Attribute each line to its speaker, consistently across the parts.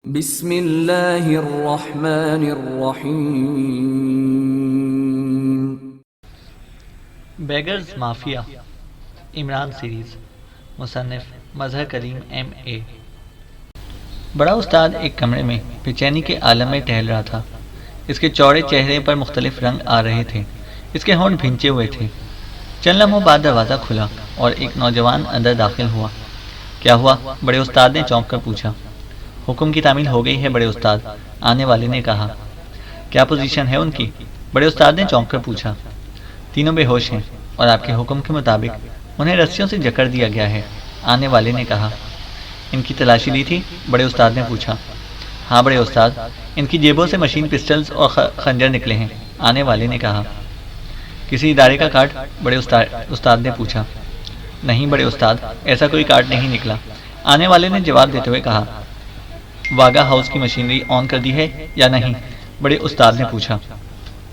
Speaker 1: بسم اللہ الرحمن الرحیم۔
Speaker 2: بیگرز مافیا عمران سیریز، مصنف مظہر کریم MA۔ بڑا استاد ایک کمرے میں بے-چینی کے عالم میں ٹہل رہا تھا۔ اس کے چوڑے چہرے پر مختلف رنگ آ رہے تھے، اس کے ہونٹ بھینچے ہوئے تھے۔ چند لمحوں بعد دروازہ کھلا اور ایک نوجوان اندر داخل ہوا۔ کیا ہوا؟ بڑے استاد نے چونک کر پوچھا۔ حکم کی تعمیل ہو گئی ہے بڑے استاد، آنے والے نے کہا۔ کیا پوزیشن ہے ان کی؟ بڑے استاد نے چونک کر پوچھا۔ تینوں بے ہوش ہیں اور آپ کے حکم کے مطابق انہیں رسیوں سے جکڑ دیا گیا ہے، آنے والے نے کہا۔ ان کی تلاشی لی تھی؟ بڑے استاد نے پوچھا۔ ہاں بڑے استاد، ان کی جیبوں سے مشین پسٹلز اور خنجر نکلے ہیں، آنے والے نے کہا۔ کسی ادارے کا کارڈ؟ بڑے استاد نے پوچھا۔ نہیں بڑے استاد، ایسا کوئی کارڈ نہیں نکلا، آنے والے نے جواب دیتے ہوئے کہا۔ واگا ہاؤس کی مشینری آن کر دی ہے یا نہیں؟ بڑے استاد نے پوچھا۔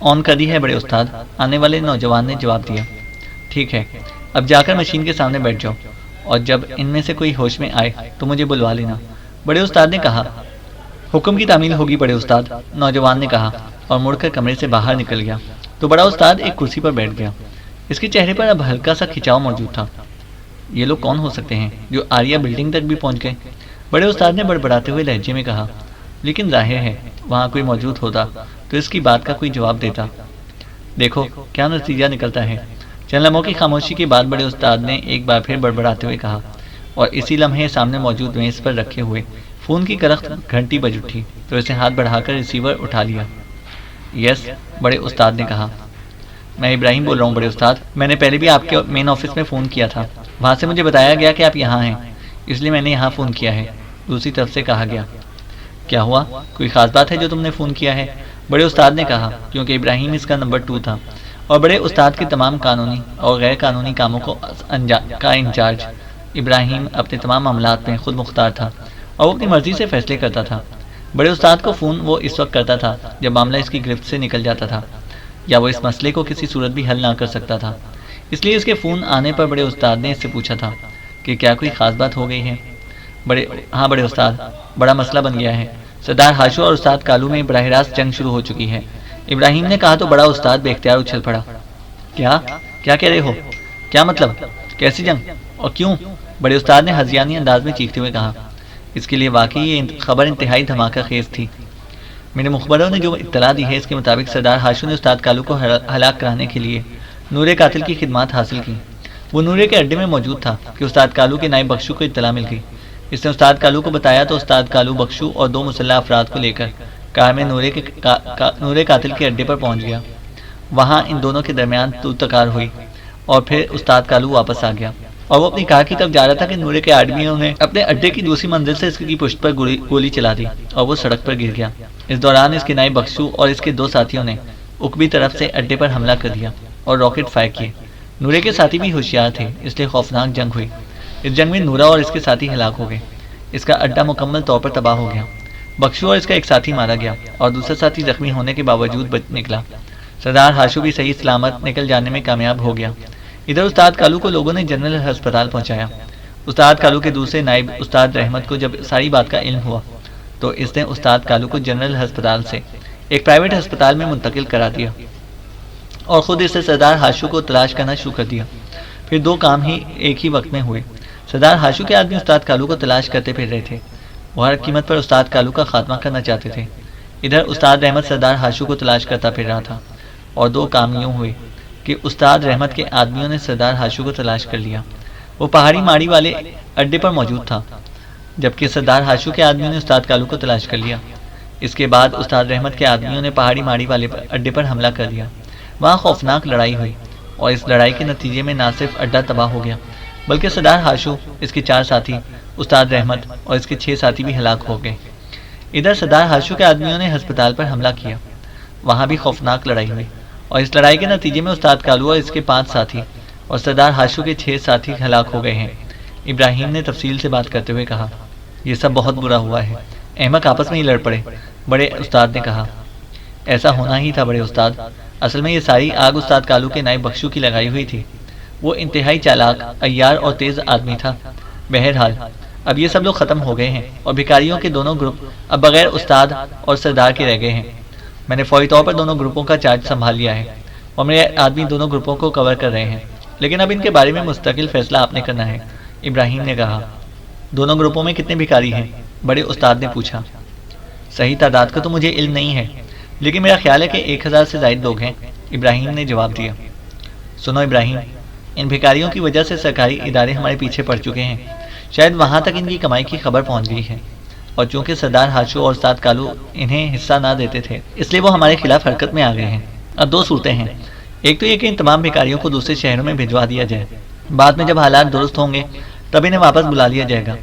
Speaker 2: آن کر دی ہے بڑے استاد، آنے والے نوجوان نے جواب دیا۔ ٹھیک ہے، اب جا کر مشین کے سامنے بیٹھ جاؤ، اور جب ان میں سے کوئی ہوش میں آئے تو مجھے بلوا لینا، بڑے استاد نے کہا۔ حکم کی تعمیل ہوگی بڑے استاد، نوجوان نے کہا اور مڑ کر کمرے سے باہر نکل گیا۔ تو بڑا استاد ایک کرسی پر بیٹھ گیا۔ اس کے چہرے پر اب ہلکا سا کھچاؤ موجود تھا۔ یہ لوگ کون ہو سکتے ہیں جو آریہ بلڈنگ تک بھی پہنچ گئے؟ بڑے استاد نے بڑبڑاتے ہوئے لہجے میں کہا۔ لیکن ظاہر ہے وہاں کوئی موجود ہوتا تو اس کی بات کا کوئی جواب دیتا۔ دیکھو کیا نتیجہ نکلتا ہے۔ چند لمحوں کی خاموشی کے بعد بڑے استاد نے ایک بار پھر بڑبڑاتے ہوئے کہا، اور اسی لمحے سامنے موجود میز پر رکھے ہوئے فون کی کرخت گھنٹی بج اٹھی تو اسے ہاتھ بڑھا کر ریسیور اٹھا لیا۔ یس، بڑے استاد نے کہا۔ میں ابراہیم بول رہا ہوں بڑے استاد، میں نے پہلے بھی آپ کے مین آفس میں فون کیا تھا، وہاں سے مجھے بتایا گیا کہ آپ یہاں ہیں، اس لیے میں نے یہاں فون کیا ہے، دوسری طرف سے کہا گیا۔ کیا ہوا؟ کوئی خاص بات ہے جو تم نے فون کیا ہے؟ بڑے استاد نے کہا، کیونکہ ابراہیم اس کا نمبر 2 تھا اور بڑے استاد کے تمام قانونی اور غیر قانونی کاموں کا انچارج ابراہیم اپنے تمام معاملات میں خود مختار تھا اور وہ اپنی مرضی سے فیصلے کرتا تھا۔ بڑے استاد کو فون وہ اس وقت کرتا تھا جب معاملہ اس کی گرفت سے نکل جاتا تھا یا وہ اس مسئلے کو کسی صورت بھی حل نہ کر سکتا تھا۔ اس لیے اس کے فون آنے پر بڑے استاد نے اس سے پوچھا تھا کہ کیا کوئی خاص بات ہو گئی ہے؟ ہاں بڑے استاد، بڑا مسئلہ بن گیا ہے، سردار ہاشو اور استاد کالو میں براہ راست جنگ شروع ہو چکی ہے، ابراہیم نے کہا تو بڑا استاد بے اختیار اچھل پڑا۔ کیا کہہ رہے ہو؟ کیا مطلب؟ کیسی جنگ اور کیوں؟ بڑے استاد نے ہذیانی انداز میں چیختے ہوئے کہا۔ اس کے لیے واقعی یہ خبر انتہائی دھماکہ خیز تھی۔ میرے مخبروں نے جو اطلاع دی ہے اس کے مطابق سردار ہاشو نے استاد کالو کو ہلاک کرانے کے لیے نور قاتل کی خدمات حاصل کی۔ وہ نورے کے اڈے میں موجود تھا کہ استاد کالو کے نائب بخشو کو اطلاع مل گئی۔ اس نے استاد کالو کو بتایا تو استاد کالو بخشو اور 2 مسلح افراد کو لے کر کار میں نورے قاتل کے اڈے پر پہنچ گیا۔ وہاں ان دونوں کے درمیان تو تکار ہوئی اور پھر استاد کالو واپس آ گیا اور وہ اپنی کار کی طرف جا رہا تھا کہ نورے کے آدمیوں نے اپنے اڈے کی دوسری منزل سے اس کی پشت پر گولی چلا دی اور وہ سڑک پر گر گیا۔ اس دوران اس کے نائب بخشو اور اس کے 2 ساتھیوں نے عقبی طرف سے اڈے پر حملہ کر دیا اور راکٹ فائر کیے۔ نورے کے ساتھی بھی ہوشیار تھے، اس لیے خوفناک جنگ ہوئی۔ اس جنگ میں نورا اور اس کے ساتھی ہلاک ہو گئے۔ اس کا اڈا مکمل طور پر تباہ ہو گیا۔ بخشو اور اس کا ایک ساتھی مارا گیا اور دوسرا ساتھی زخمی ہونے کے باوجود بچ نکلا۔ سردار ہاشو بھی صحیح سلامت نکل جانے میں کامیاب ہو گیا۔ ادھر استاد کالو کو لوگوں نے جنرل ہسپتال پہنچایا۔ استاد کالو کے دوسرے نائب استاد رحمت کو جب ساری بات کا علم ہوا تو اس نے استاد کالو کو جنرل ہسپتال سے ایک پرائیویٹ ہسپتال میں منتقل کرا دیا اور خود اسے سردار ہاشو کو تلاش کرنا شروع کر دیا۔ پھر 2 کام ہی ایک ہی وقت میں ہوئے۔ سردار ہاشو کے آدمی استاد کالو کو تلاش کرتے پھر رہے تھے، وہ ہر قیمت پر استاد کالو کا خاتمہ کرنا چاہتے تھے۔ ادھر استاد رحمت سردار ہاشو کو تلاش کرتا پھر رہا تھا اور 2 کام یوں ہوئے کہ استاد رحمت کے آدمیوں نے سردار ہاشو کو تلاش کر لیا، وہ پہاڑی ماڑی والے اڈے پر موجود تھا، جبکہ سردار ہاشو کے آدمیوں نے استاد کالو کو تلاش کر لیا۔ اس کے بعد استاد رحمت کے آدمیوں نے پہاڑی ماڑی والے اڈے پر حملہ کر دیا۔ وہاں خوفناک لڑائی ہوئی اور اس لڑائی کے نتیجے میں نہ صرف اڈا تباہ ہو گیا بلکہ سردار ہاشو، اس کے 4 ساتھی، استاد رحمت اور اس کے 6 ساتھی بھی ہلاک ہو گئے۔ ادھر سردار ہاشو کے آدمیوں نے ہسپتال پر حملہ کیا، وہاں بھی خوفناک لڑائی ہوئی اور اس لڑائی کے نتیجے میں استاد کالو اور اس کے 5 ساتھی اور سردار ہاشو کے 6 ساتھی ہلاک ہو گئے ہیں، ابراہیم نے تفصیل سے بات کرتے ہوئے کہا۔ یہ سب بہت برا ہوا ہے، احمق آپس میں ہی لڑ پڑے، بڑے استاد نے کہا۔ ایسا ہونا ہی تھا بڑے استاد، اصل میں یہ ساری آگ استاد کالو کے نائب بخشو کی لگائی ہوئی تھی۔ وہ انتہائی چالاک، عیار اور تیز آدمی تھا۔ بہرحال اب یہ سب لوگ ختم ہو گئے ہیں اور بھکاریوں کے دونوں گروپ اب بغیر استاد اور سردار کے رہ گئے ہیں۔ میں نے فوری طور پر دونوں گروپوں کا چارج سنبھال لیا ہے اور میرے آدمی دونوں گروپوں کو کور کر رہے ہیں، لیکن اب ان کے بارے میں مستقل فیصلہ آپ نے کرنا ہے، ابراہیم نے کہا۔ دونوں گروپوں میں کتنے بھکاری ہیں؟ بڑے استاد نے پوچھا۔ صحیح تعداد کا تو مجھے علم نہیں ہے، لیکن میرا خیال ہے کہ 1000 سے زائد لوگ ہیں، ابراہیم نے جواب دیا۔ سنو ابراہیم، ان بھکاریوں کی وجہ سے سرکاری ادارے ہمارے پیچھے پڑ چکے ہیں، شاید وہاں تک ان کی کمائی کی خبر پہنچ گئی ہے، اور چونکہ سردار ہاشو اور استاد کالو انہیں حصہ نہ دیتے تھے اس لیے وہ ہمارے خلاف حرکت میں آ گئے ہیں۔ اب دو صورتیں ہیں، ایک تو یہ کہ ان تمام بھکاریوں کو دوسرے شہروں میں بھجوا دیا جائے، بعد میں جب حالات درست ہوں گے تب انہیں واپس بلا لیا جائے گا،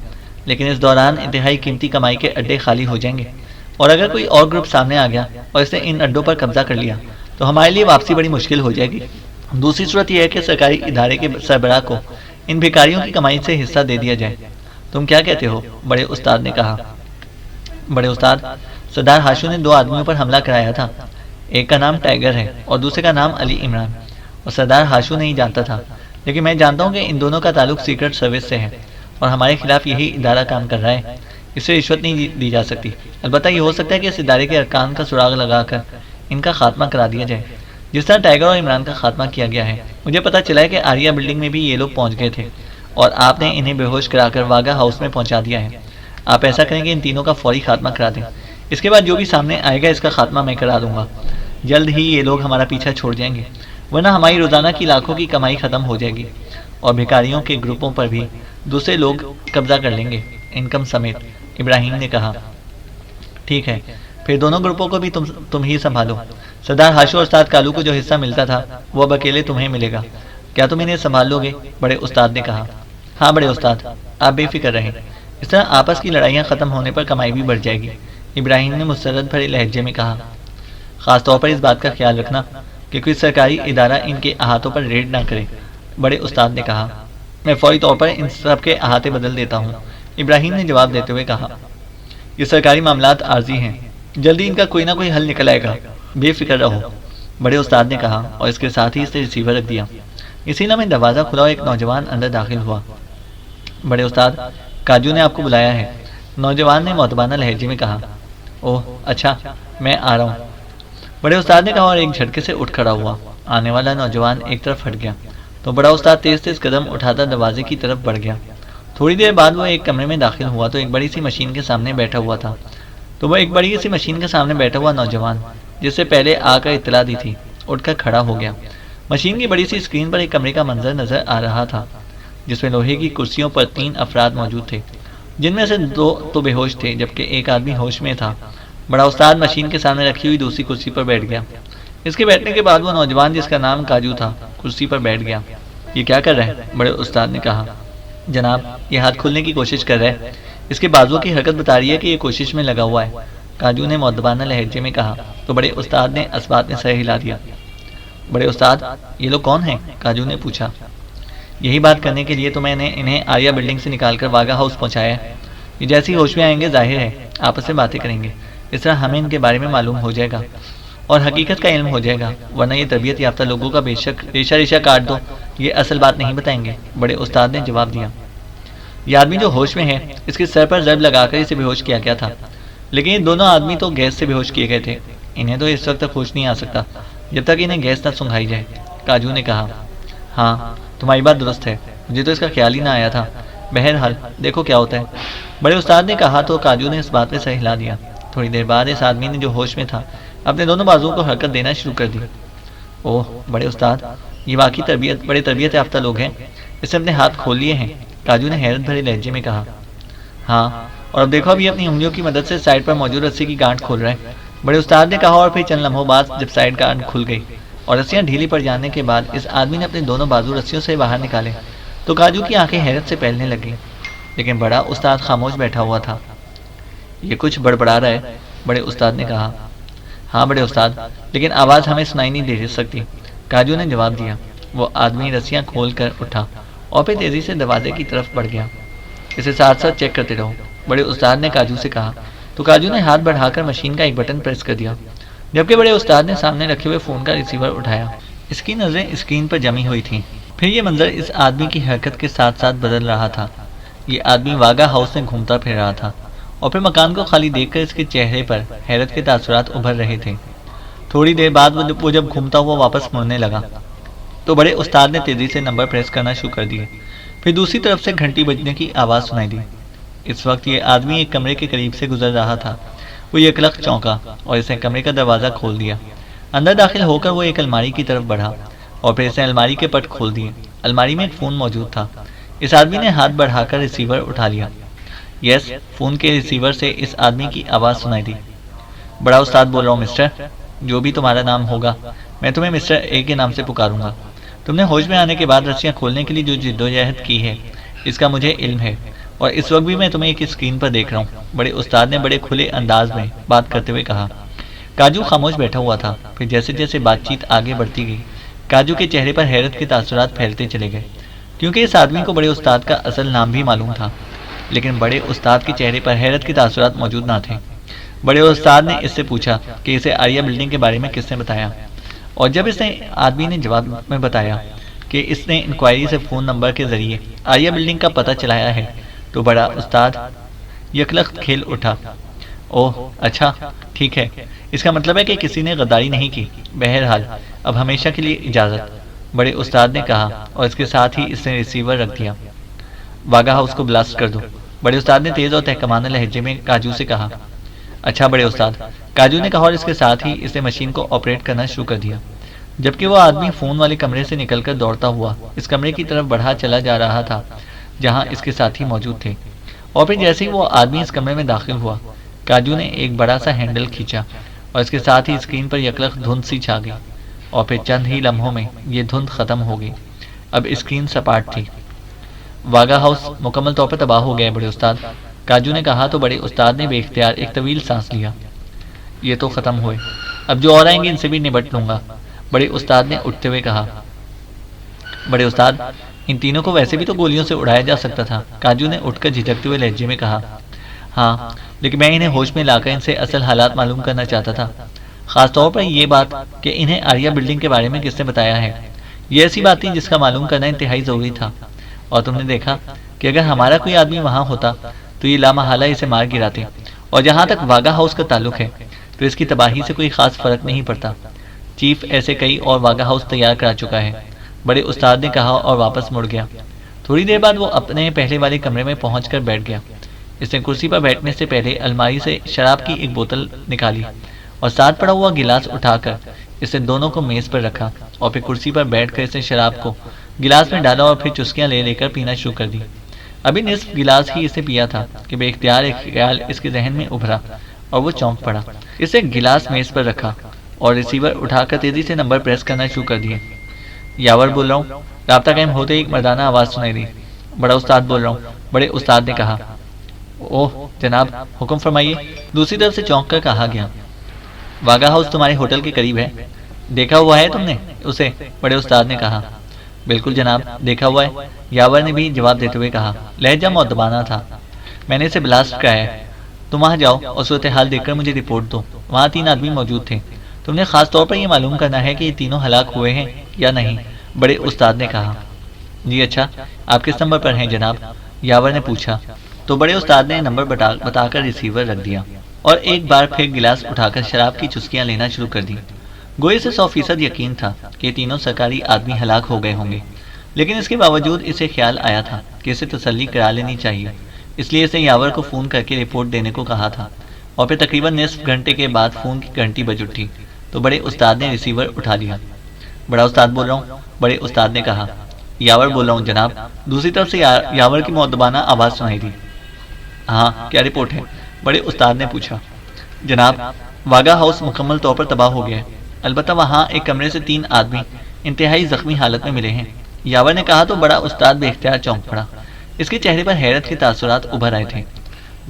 Speaker 2: لیکن اس دوران انتہائی قیمتی کمائی کے اڈے خالی ہو جائیں گے، اور اگر کوئی اور گروپ سامنے آ گیا اور اس نے ان اڈوں پر قبضہ کر لیا تو ہمارے لیے واپسی بڑی مشکل ہو جائے گی۔ دوسری صورت یہ ہے کہ سرکاری ادارے کے سربراہ کو ان بھکاریوں کی کمائی سے حصہ دے دیا جائے۔ تم کیا کہتے ہو؟ بڑے استاد نے کہا۔ بڑے استاد، سردار ہاشو نے 2 آدمیوں پر حملہ کرایا تھا، ایک کا نام ٹائیگر ہے اور دوسرے کا نام علی عمران، اور سردار ہاشو نہیں جانتا تھا، لیکن میں جانتا ہوں کہ ان دونوں کا تعلق سیکرٹ سروس سے ہے اور ہمارے خلاف یہی ادارہ کام کر رہا ہے۔ اس سے رشوت نہیں دی جا سکتی، البتہ یہ ہو سکتا ہے کہ اس ادارے کے ارکان کا سراغ لگا کر ان کا خاتمہ کرا دیا جائے، جس طرح ٹائیگر اور عمران کا خاتمہ کیا گیا ہے۔ مجھے پتہ چلا ہے کہ آریہ بلڈنگ میں بھی یہ لوگ پہنچ گئے تھے اور آپ نے انہیں بے ہوش کرا کر واگا ہاؤس میں پہنچا دیا ہے۔ آپ ایسا کریں کہ ان تینوں کا فوری خاتمہ کرا دیں، اس کے بعد جو بھی سامنے آئے گا اس کا خاتمہ میں کرا دوں گا۔ جلد ہی یہ لوگ ہمارا پیچھا چھوڑ جائیں گے، ورنہ ہماری روزانہ کی لاکھوں کی کمائی ختم ہو جائے گی، اور بھکاریوں کے گروپوں پر بھی دوسرے لوگ قبضہ کر لیں گے، انکم سمیت، ابراہیم نے کہا۔ ٹھیک ہے، پھر دونوں گروپوں کو بھی تم ہی سنبھالو۔ سردار ہاشو اور استاد کالو کو جو حصہ ملتا تھا وہ اب اکیلے تمہیں ملے گا، کیا تم انہیں سنبھال لو گے؟ بڑے استاد نے کہا۔ ہاں بڑے استاد، آپ بے فکر رہیں، اس طرح آپس کی لڑائیاں ختم ہونے پر کمائی بھی بڑھ جائے گی، ابراہیم نے مسرت بھرے لہجے میں کہا۔ خاص طور پر اس بات کا خیال رکھنا کہ کوئی سرکاری ادارہ ان کے احاطوں پر ریڈ نہ کرے، بڑے استاد نے کہا۔ میں فوری طور پر ان سب کے احاطے بدل دیتا ہوں، ابراہیم نے جواب دیتے ہوئے کہا۔ یہ سرکاری معاملات عارضی ہیں، جلدی ان کا کوئی نہ کوئی حل نکل آئے گا، بے فکر رہو، بڑے استاد نے کہا، اور اس کے ساتھ ہی اس نے ریسیور رکھ دیا۔ اسی لمحے دروازہ کھلا اور ایک نوجوان اندر داخل ہوا۔ بڑے استاد، کاجو نے آپ کو بلایا ہے، نوجوان نے معتبانہ لہجے میں کہا۔ اوہ اچھا، میں آ رہا ہوں، بڑے استاد نے کہا اور ایک جھٹکے سے اٹھ کھڑا ہوا۔ آنے والا نوجوان ایک طرف ہٹ گیا تو بڑا استاد تیز تیز قدم اٹھاتا دروازے کی طرف بڑھ گیا۔ تھوڑی دیر بعد وہ ایک کمرے میں داخل ہوا تو ایک بڑی سی مشین کے سامنے بیٹھا ہوا نوجوان جس سے پہلے آ کر اطلاع دی تھی اٹھ کر کھڑا ہو گیا۔ مشین کی بڑی سی اسکرین پر ایک کمرے کا منظر نظر آ رہا تھا جس میں لوہے کی کرسیوں پر 3 افراد موجود تھے، جن میں سے 2 تو بے ہوش تھے جبکہ ایک آدمی ہوش میں تھا۔ بڑا استاد مشین کے سامنے رکھی ہوئی دوسری کرسی پر بیٹھ گیا۔ اس کے بیٹھنے کے بعد وہ نوجوان جس کا نام کاجو تھا کرسی پر بیٹھ گیا۔ یہ کیا کر رہا ہے؟ بڑے استاد نے کہا۔ جناب، یہ ہاتھ کھولنے کی کوشش کر رہا ہے، اس کے بازو کی حرکت بتا رہی ہے کہ یہ کوشش میں لگا ہوا ہے، کاجو نے مؤدبانہ لہجے میں کہا تو بڑے استاد نے اسبات میں سر ہلا دیا۔ بڑے استاد، یہ لوگ کون ہیں؟ کاجو نے پوچھا۔ یہی بات کرنے کے لیے تو میں نے انہیں آریہ بلڈنگ سے نکال کر واگا ہاؤس پہنچایا ہے۔ یہ جیسے ہی ہوش میں آئیں گے ظاہر ہے آپس میں باتیں کریں گے، اس طرح ہمیں ان کے بارے میں معلوم ہو جائے گا اور حقیقت کا علم ہو جائے گا، ورنہ یہ تربیت یافتہ لوگوں کا بے شک ریشہ کاٹ دو، یہ اصل بات نہیں بتائیں گے، بڑے استاد نے جواب دیا۔ یہ آدمی جو ہوش میں ہے، اس کے سر پر ضرب لگا کر اسے بے ہوش کیا گیا تھا، لیکن یہ دونوں آدمی تو گیس سے بے ہوش کیے گئے تھے، انہیں تو اس وقت تک ہوش نہیں آ سکتا جب تک انہیں گیس نہ سنگھائی جائے، کاجو نے کہا۔ ہاں تمہاری بات درست ہے، مجھے تو اس کا خیال ہی نہ آیا تھا، بہرحال دیکھو کیا ہوتا ہے، بڑے استاد نے کہا تو کاجو نے اس بات پہ سر ہلا دیا۔ تھوڑی دیر بعد اس آدمی نے جو ہوش میں تھا اپنے دونوں بازوؤں کو حرکت دینا شروع کر دی۔ اوہ بڑے استاد، یہ واقعی بڑے تربیت یافتہ لوگ ہیں، اس نے اپنے ہاتھ کھول لیے ہیں، کاجو نے حیرت بھرے لہجے میں کہا۔ ہاں، اور اب دیکھو ابھی اپنی انگلیوں کی مدد سے سائڈ پر موجود رسی کی گانٹھ کھول رہا ہے، بڑے استاد نے کہا، اور پھر چند لمحوں بعد جب سائڈ گانٹھ کھل گئی اور رسیاں ڈھیلی پڑ جانے کے بعد اس آدمی نے اپنے دونوں بازو رسیوں سے باہر نکالے تو کاجو کی آنکھیں حیرت سے پھیلنے لگیں، لیکن بڑا استاد خاموش بیٹھا ہوا تھا۔ یہ کچھ بڑبڑا رہا ہے، بڑے استاد نے کہا۔ ہاں بڑے استاد، لیکن آواز ہمیں سنائی نہیں دے سکتی، کاجو نے جواب دیا۔ وہ آدمی رسیاں کھول کر اٹھا اور پھر تیزی سے دروازے کی طرف بڑھ گیا۔ اسے ساتھ ساتھ چیک کرتے رہو، بڑے استاد نے کاجو سے کہا تو کاجو نے ہاتھ بڑھا کر مشین کا ایک بٹن پریس کر دیا، جبکہ بڑے استاد نے سامنے رکھے ہوئے فون کا ریسیور اٹھایا۔ اس کی نظریں اسکرین پر جمی ہوئی تھیں، پھر یہ منظر اس آدمی کی حرکت کے ساتھ ساتھ بدل رہا تھا۔ یہ آدمی واگا ہاؤس میں گھومتا پھر رہا تھا اور پھر مکان کو خالی دیکھ کر اس کے چہرے پر حیرت کے تاثرات ابھر رہے تھے۔ تھوڑی دیر بعد وہ جب گھومتا ہوا واپس مڑنے لگا تو بڑے استاد نے تیزی سے نمبر پریس کرنا شروع کر دیے۔ پھر دوسری طرف سے گھنٹی بجنے کی آواز سنائی دی۔ اس وقت یہ آدمی ایک کمرے کے قریب سے گزر رہا تھا۔ وہ یکلخت چونکا اور اس نے کمرے کا دروازہ کھول دیا۔ اندر داخل ہو کر وہ ایک الماری کی طرف بڑھا اور پھر اس نے الماری کے پٹ کھول دیے۔ الماری میں ایک فون موجود تھا۔ اس آدمی نے ہاتھ بڑھا کر ریسیور اٹھا لیا۔ یس، فون کے ریسیور سے اس آدمی کی آواز سنائی دی۔ بڑا استاد بول رہا ہوں مسٹر، جو بھی تمہارا نام ہوگا میں تمہیں مسٹر اے کے نام سے پکاروں گا۔ تم نے ہوش میں آنے کے بعد رسیاں کھولنے کے لیے جو جدوجہد کی ہے اس کا مجھے علم ہے، اور اس وقت بھی میں تمہیں ایک اسکرین پر دیکھ رہا ہوں، بڑے استاد نے بڑے کھلے انداز میں بات کرتے ہوئے کہا۔ کاجو خاموش بیٹھا ہوا تھا۔ پھر جیسے جیسے بات چیت آگے بڑھتی گئی کاجو کے چہرے پر حیرت کے تاثرات پھیلتے چلے گئے، کیونکہ اس آدمی کو بڑے استاد کا اصل نام بھی معلوم تھا، لیکن بڑے استاد کے چہرے پر حیرت کے تاثرات موجود نہ تھے۔ بڑے استاد نے اس سے پوچھا کہ اسے آریہ بلڈنگ کے بارے میں کس نے بتایا، اور جب اس نے آدمی نے جواب میں بتایا کہ اس نے انکوائری سے فون نمبر کے ذریعے آریہ بلڈنگ کا پتہ چلایا ہے تو بڑا استاد یکلخت کھیل اٹھا۔ اوہ اچھا، ٹھیک ہے، اس کا مطلب ہے کہ کسی نے غداری نہیں کی۔ بہرحال اب ہمیشہ کے لیے اجازت، بڑے استاد نے کہا، اور اس کے ساتھ ہی اس نے ریسیور رکھ دیا۔ واگا ہاؤس کو بلاسٹ کر دو، بڑے استاد نے تیز اور تحکمانہ لہجے میں کاجو سے کہا۔ اچھا بڑے استاد، کاجو نے کہا، اور اس کے ساتھ ہی اس نے مشین کو آپریٹ کرنا شروع کر دیا، جبکہ وہ آدمی فون والے کمرے سے نکل کر دوڑتا ہوا اس کمرے کی طرف بڑھا چلا جا رہا تھا جہاں اس کے ساتھی موجود تھے۔ اور پھر جیسے ہی وہ آدمی اس کمرے میں داخل ہوا کاجو نے ایک بڑا سا ہینڈل کھینچا اور اس کے ساتھ ہی اسکرین پر یکلخت دھند سی چھا گئی، اور پھر چند ہی لمحوں میں یہ دھند ختم ہو گئی۔ اب اسکرین سپاٹ تھی۔ واگا ہاؤس مکمل طور پر تباہ ہو گیا بڑے استاد، کاجو نے کہا تو بڑے استاد نے بے اختیار ایک طویل سانس لیا۔ یہ تو ختم ہوئے، اب جو اور آئیں گے ان سے بھی نبٹ لوں گا، بڑے استاد نے اٹھتے ہوئے کہا۔ بڑے استاد، ان تینوں کو ویسے بھی تو گولیوں سے اڑایا جا سکتا تھا، کاجو نے اٹھ کر جھجکتے ہوئے لہجے میں کہا۔ ہاں، لیکن میں انہیں ہوش میں لا کر ان سے اصل حالات معلوم کرنا چاہتا تھا، خاص طور پر یہ بات کہ انہیں آریہ بلڈنگ کے بارے میں کس نے بتایا ہے۔ یہ ایسی بات تھی جس کا معلوم کرنا انتہائی ضروری تھا، اور تم نے دیکھا کہ اگر ہمارا کوئی آدمی وہاں ہوتا تو یہ لامحالہ اسے مار گراتے، اور جہاں تک واگا ہاؤس کا تعلق ہے تو اس کی تباہی سے کوئی خاص فرق نہیں پڑتا۔ چیف ایسے کئی اور واگا ہاؤس تیار کرا چکا ہے، بڑے استاد نے کہا اور واپس مڑ گیا۔ تھوڑی دیر بعد وہ اپنے پہلے والے کمرے میں پہنچ کر بیٹھ گیا۔ اس نے کرسی پر بیٹھنے سے پہلے الماری سے شراب کی ایک بوتل نکالی اور ساتھ پڑا ہوا گلاس اٹھا کر اس نے دونوں کو میز پر رکھا، اور پھر کرسی پر بیٹھ کر اس نے شراب کو گلاس میں ڈالا اور پھر چسکیاں لے لے کر پینا شروع کر دی۔ ابھی نصف گلاس ہی اسے پیا تھا کہ بے اختیار ایک خیال اس کے ذہن میں ابھرا اور وہ چونک پڑا۔ اس نے گلاس میز پر رکھا اور ریسیور اٹھا کر تیزی سے نمبر پریس کرنا شروع کر دیے۔ یاور بول رہا ہوں، رابطہ قائم ہوتے ہی ایک مردانہ آواز سنائی دی۔ بڑا استاد بول رہا ہوں، بڑے استاد نے کہا۔ اوہ جناب، حکم فرمائیے، دوسری طرف سے چونک کر کہا گیا۔ واگا ہاؤس تمہارے ہوٹل کے قریب ہے، دیکھا ہوا ہے تم نے اسے؟ بڑے استاد نے کہا۔ بالکل جناب، دیکھا ہوا ہے، یاور نے بھی جواب دیتے ہوئے کہا۔ لہجہ مؤدبانہ تھا۔ میں نے اسے بلاسٹ کرایا ہے، تم وہاں جاؤ اور صورتحال دیکھ کر مجھے رپورٹ دو۔ وہاں 3 آدمی موجود تھے، تم نے خاص طور پر یہ معلوم کرنا ہے کہ یہ تینوں ہلاک ہوئے ہیں یا نہیں، بڑے استاد نے کہا۔ جی اچھا، آپ کس نمبر پر ہیں جناب؟ یاور نے پوچھا۔ تو بڑے استاد نے نمبر بتا کر ریسیور رکھ دیا اور ایک بار پھر گلاس اٹھا کر شراب کی چسکیاں لینا شروع کر دی۔ گوئے سے 100% یقین تھا کہ یہ تینوں سرکاری آدمی ہلاک ہو گئے ہوں گے، لیکن اس کے باوجود اسے خیال آیا تھا کہ اسے تسلی کرا لینی چاہیے، اس لیے اسے یاور کو فون کر کے رپورٹ دینے کو کہا تھا۔ اور پھر تقریباً نصف گھنٹے کے بعد فون کی گھنٹی بج اٹھی تو بڑے استاد نے ریسیور اٹھا لیا۔ بڑا استاد بول رہا ہوں، بڑے استاد نے کہا۔ یاور بول رہا ہوں جناب، دوسری طرف سے یاور کی مؤدبانہ آواز سنائی دی۔ ہاں، کیا رپورٹ ہے؟ بڑے استاد نے پوچھا۔ جناب، واگا ہاؤس مکمل طور پر تباہ ہو گیا ہے، البتہ وہاں ایک کمرے سے 3 آدمی انتہائی زخمی حالت میں ملے ہیں، یاور نے کہا تو بڑا استاد بے اختیار چونک پڑا۔ اس کے چہرے پر حیرت کے تاثرات ابھر آئے تھے۔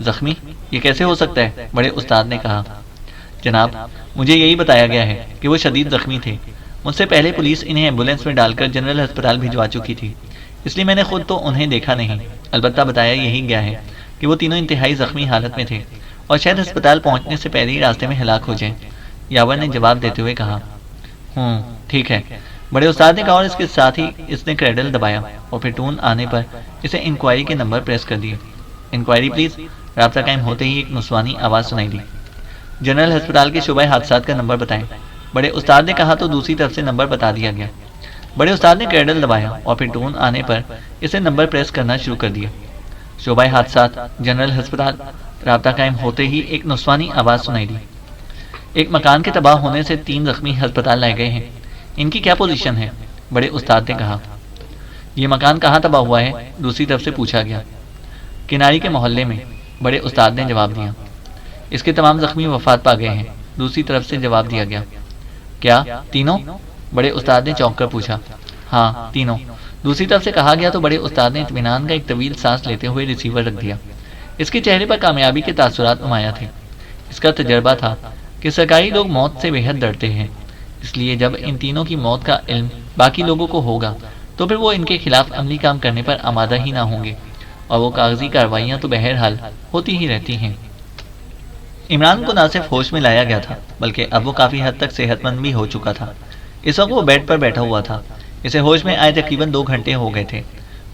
Speaker 2: زخمی؟ یہ کیسے ہو سکتا ہے؟ بڑے استاد نے کہا۔ جناب، مجھے یہی بتایا گیا ہے کہ وہ شدید زخمی تھے، مجھ سے پہلے پولیس انہیں ایمبولینس میں ڈال کر جنرل ہسپتال بھجوا چکی تھی، اس لیے میں نے خود تو انہیں دیکھا نہیں، البتہ بتایا یہی گیا ہے کہ وہ تینوں انتہائی زخمی حالت میں تھے اور شاید ہسپتال پہنچنے سے پہلے ہی راستے میں ہلاک ہو جائیں، یاور نے جواب دیتے ہوئے کہا۔ ٹھیک ہے، بڑے استاد نے کہا اور اس کے ساتھ ہی اس نے کریڈل دبایا اور پھر ٹون آنے پر اسے انکوائری کے نمبر پریس کر دیے۔ Enquiry please. رابطہ قائم ہوتے ہی ایک نسوانی آواز سنائی دی۔ جنرل ہسپتال کے شعبہ حادثات کا نمبر بتائیں۔ بڑے استاد نے کہا تو دوسری طرف سے نمبر بتا دیا گیا۔ بڑے استاد نے کریڈل دبایا اور پھر ٹون آنے پر اسے نمبر پریس کرنا شروع کر دیا۔ شعبہ حادثات، جنرل ہسپتال۔ رابطہ قائم ہوتے ہی ایک نسوانی آواز سنائی دی۔ ایک مکان کے تباہ ہونے سے 3 زخمی ہسپتال لائے گئے ہیں، ان کی کیا پوزیشن ہے؟ بڑے استاد نے کہا۔ یہ مکان کہاں تباہ ہوا ہے؟ دوسری طرف سے پوچھا گیا۔ کناری کے محلے میں، بڑے استاد نے جواب دیا۔ اس کے تمام زخمی وفات پا گئے ہیں، دوسری طرف سے جواب دیا گیا۔ کیا تینوں؟ بڑے استاد نے چونک کر پوچھا۔ ہاں تینوں، دوسری طرف سے کہا گیا تو بڑے استاد نے اطمینان کا ایک طویل سانس لیتے ہوئے ریسیور رکھ دیا۔ اس کے چہرے پر کامیابی کے تاثرات نمایاں تھے۔ اس کا تجربہ تھا کہ سرکاری لوگ موت سے بے حد ڈرتے ہیں، اس لیے جب ان تینوں کی موت کا علم باقی لوگوں کو ہوگا تو پھر وہ ان کے خلاف عملی کام کرنے پر آمادہ ہی نہ ہوں گے، اور وہ کاغذی کارروائیاں تو بہرحال ہوتی ہی رہتی ہیں۔ عمران کو نہ صرف ہوش میں لایا گیا تھا بلکہ اب وہ کافی حد تک صحت مند بھی ہو چکا تھا۔ اس وقت وہ بیڈ پر بیٹھا ہوا تھا۔ اسے ہوش میں آئے تقریباً 2 گھنٹے ہو گئے تھے،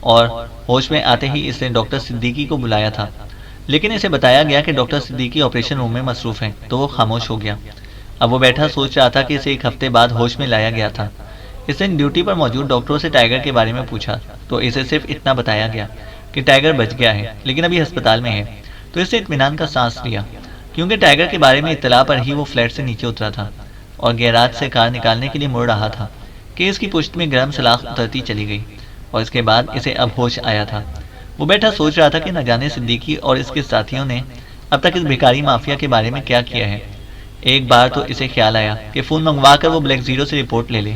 Speaker 2: اور ہوش میں آتے ہی اس نے ڈاکٹر صدیقی کو بلایا تھا، لیکن اسے بتایا گیا کہ ڈاکٹر صدیقی آپریشن روم میں مصروف ہیں، تو وہ خاموش ہو گیا۔ اب وہ بیٹھا سوچ رہا تھا کہ اسے 1 ہفتے بعد ہوش میں لایا گیا تھا۔ اس نے ڈیوٹی پر موجود ڈاکٹروں سے ٹائیگر کے بارے میں پوچھا تو اسے صرف اتنا بتایا گیا کہ ٹائیگر بچ گیا ہے لیکن ابھی ہسپتال میں ہے، تو اس نے اطمینان کا سانس لیا، کیونکہ ٹائیگر کے بارے میں اطلاع پر ہی وہ فلیٹ سے نیچے اترا تھا اور گیراج سے کار نکالنے کے لیے مڑ رہا تھا کہ اس کی پشت میں گرم سلاخ اترتی چلی گئی، اور اس کے بعد اسے اب ہوش آیا تھا۔ وہ بیٹھا سوچ رہا تھا کہ نہ جانے صدیقی اور اس کے ساتھیوں نے اب تک اس بھکاری مافیا کے بارے میں کیا کیا ہے۔ ایک بار تو اسے خیال آیا کہ فون منگوا کر وہ بلیک زیرو سے رپورٹ لے لے،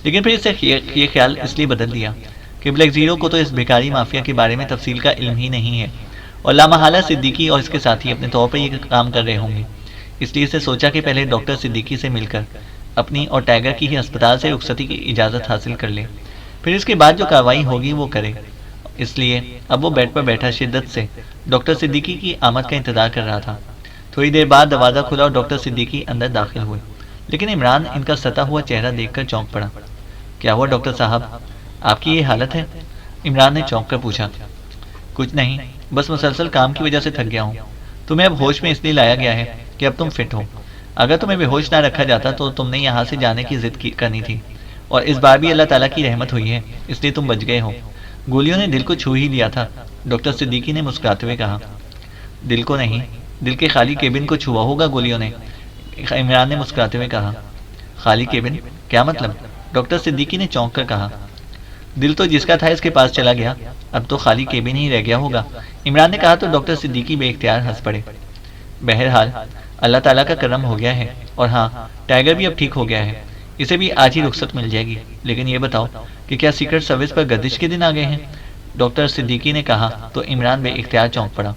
Speaker 2: لیکن پھر اسے یہ خیال اس لیے بدل دیا کہ بلیک زیرو کو تو اس بھکاری مافیا کے بارے میں تفصیل کا علم ہی نہیں ہے، اور لامحالہ صدیقی اور اس کے ساتھی اپنے طور پر یہ کام کر رہے ہوں گے۔ اس لیے اسے سوچا کہ پہلے ڈاکٹر صدیقی سے مل کر اپنی اور ٹائیگر کی ہی اسپتال سے رخصتی کی اجازت حاصل کر لے، پھر اس کے بعد جو کارروائی ہوگی وہ کرے۔ اس لیے اب وہ بیڈ پر بیٹھا شدت سے ڈاکٹر صدیقی کی آمد کا انتظار کر رہا تھا۔ تھوڑی دیر بعد دروازہ کھلا اور ڈاکٹر صدیقی اندر داخل ہوئے، لیکن عمران ان کا ستا ہوا چہرہ دیکھ کر چونک پڑا۔ کیا ہوا ڈاکٹر صاحب، آپ کی یہ حالت ہے؟ عمران نے چونک کر پوچھا۔ کچھ نہیں، بس مسلسل کام کی وجہ سے تھک گیا ہوں۔ تمہیں اب ہوش میں اس لیے لایا گیا ہے کہ اب تم فٹ ہو۔ اگر تمہیں بے ہوش نہ رکھا جاتا تو تم نے یہاں سے جانے کی ضد کرنی تھی، اور اس بار بھی اللہ تعالیٰ کی رحمت ہوئی ہے، اس لیے تم بچ گئے ہو۔ گولیوں نے دل کو چھو ہی لیا تھا، ڈاکٹر صدیقی نے مسکراتے ہوئے کہا۔ دل کو نہیں، دل کے خالی کیبن کو چھوا ہوگا گولیوں نے، عمران نے مسکراتے ہوئے کہا۔ خالی کیبن؟ کیا مطلب؟ ڈاکٹر صدیقی نے چونک کر کہا۔ دل تو جس کا تھا اس کے پاس چلا گیا، اب تو خالی کیبن ہی رہ گیا ہوگا، عمران نے کہا تو ڈاکٹر صدیقی بے اختیار ہنس پڑے۔ بہرحال اللہ تعالیٰ کا کرم ہو گیا ہے، اور ہاں ٹائیگر بھی اب ٹھیک ہو گیا ہے، اسے بھی آج ہی رخصت مل جائے گی۔ لیکن یہ بتاؤ کہ کیا سیکرٹ سروس پر گردش کے دن آ گئے ہیں؟ ڈاکٹر صدیقی نے کہا تو عمران بے اختیار چونک پڑا۔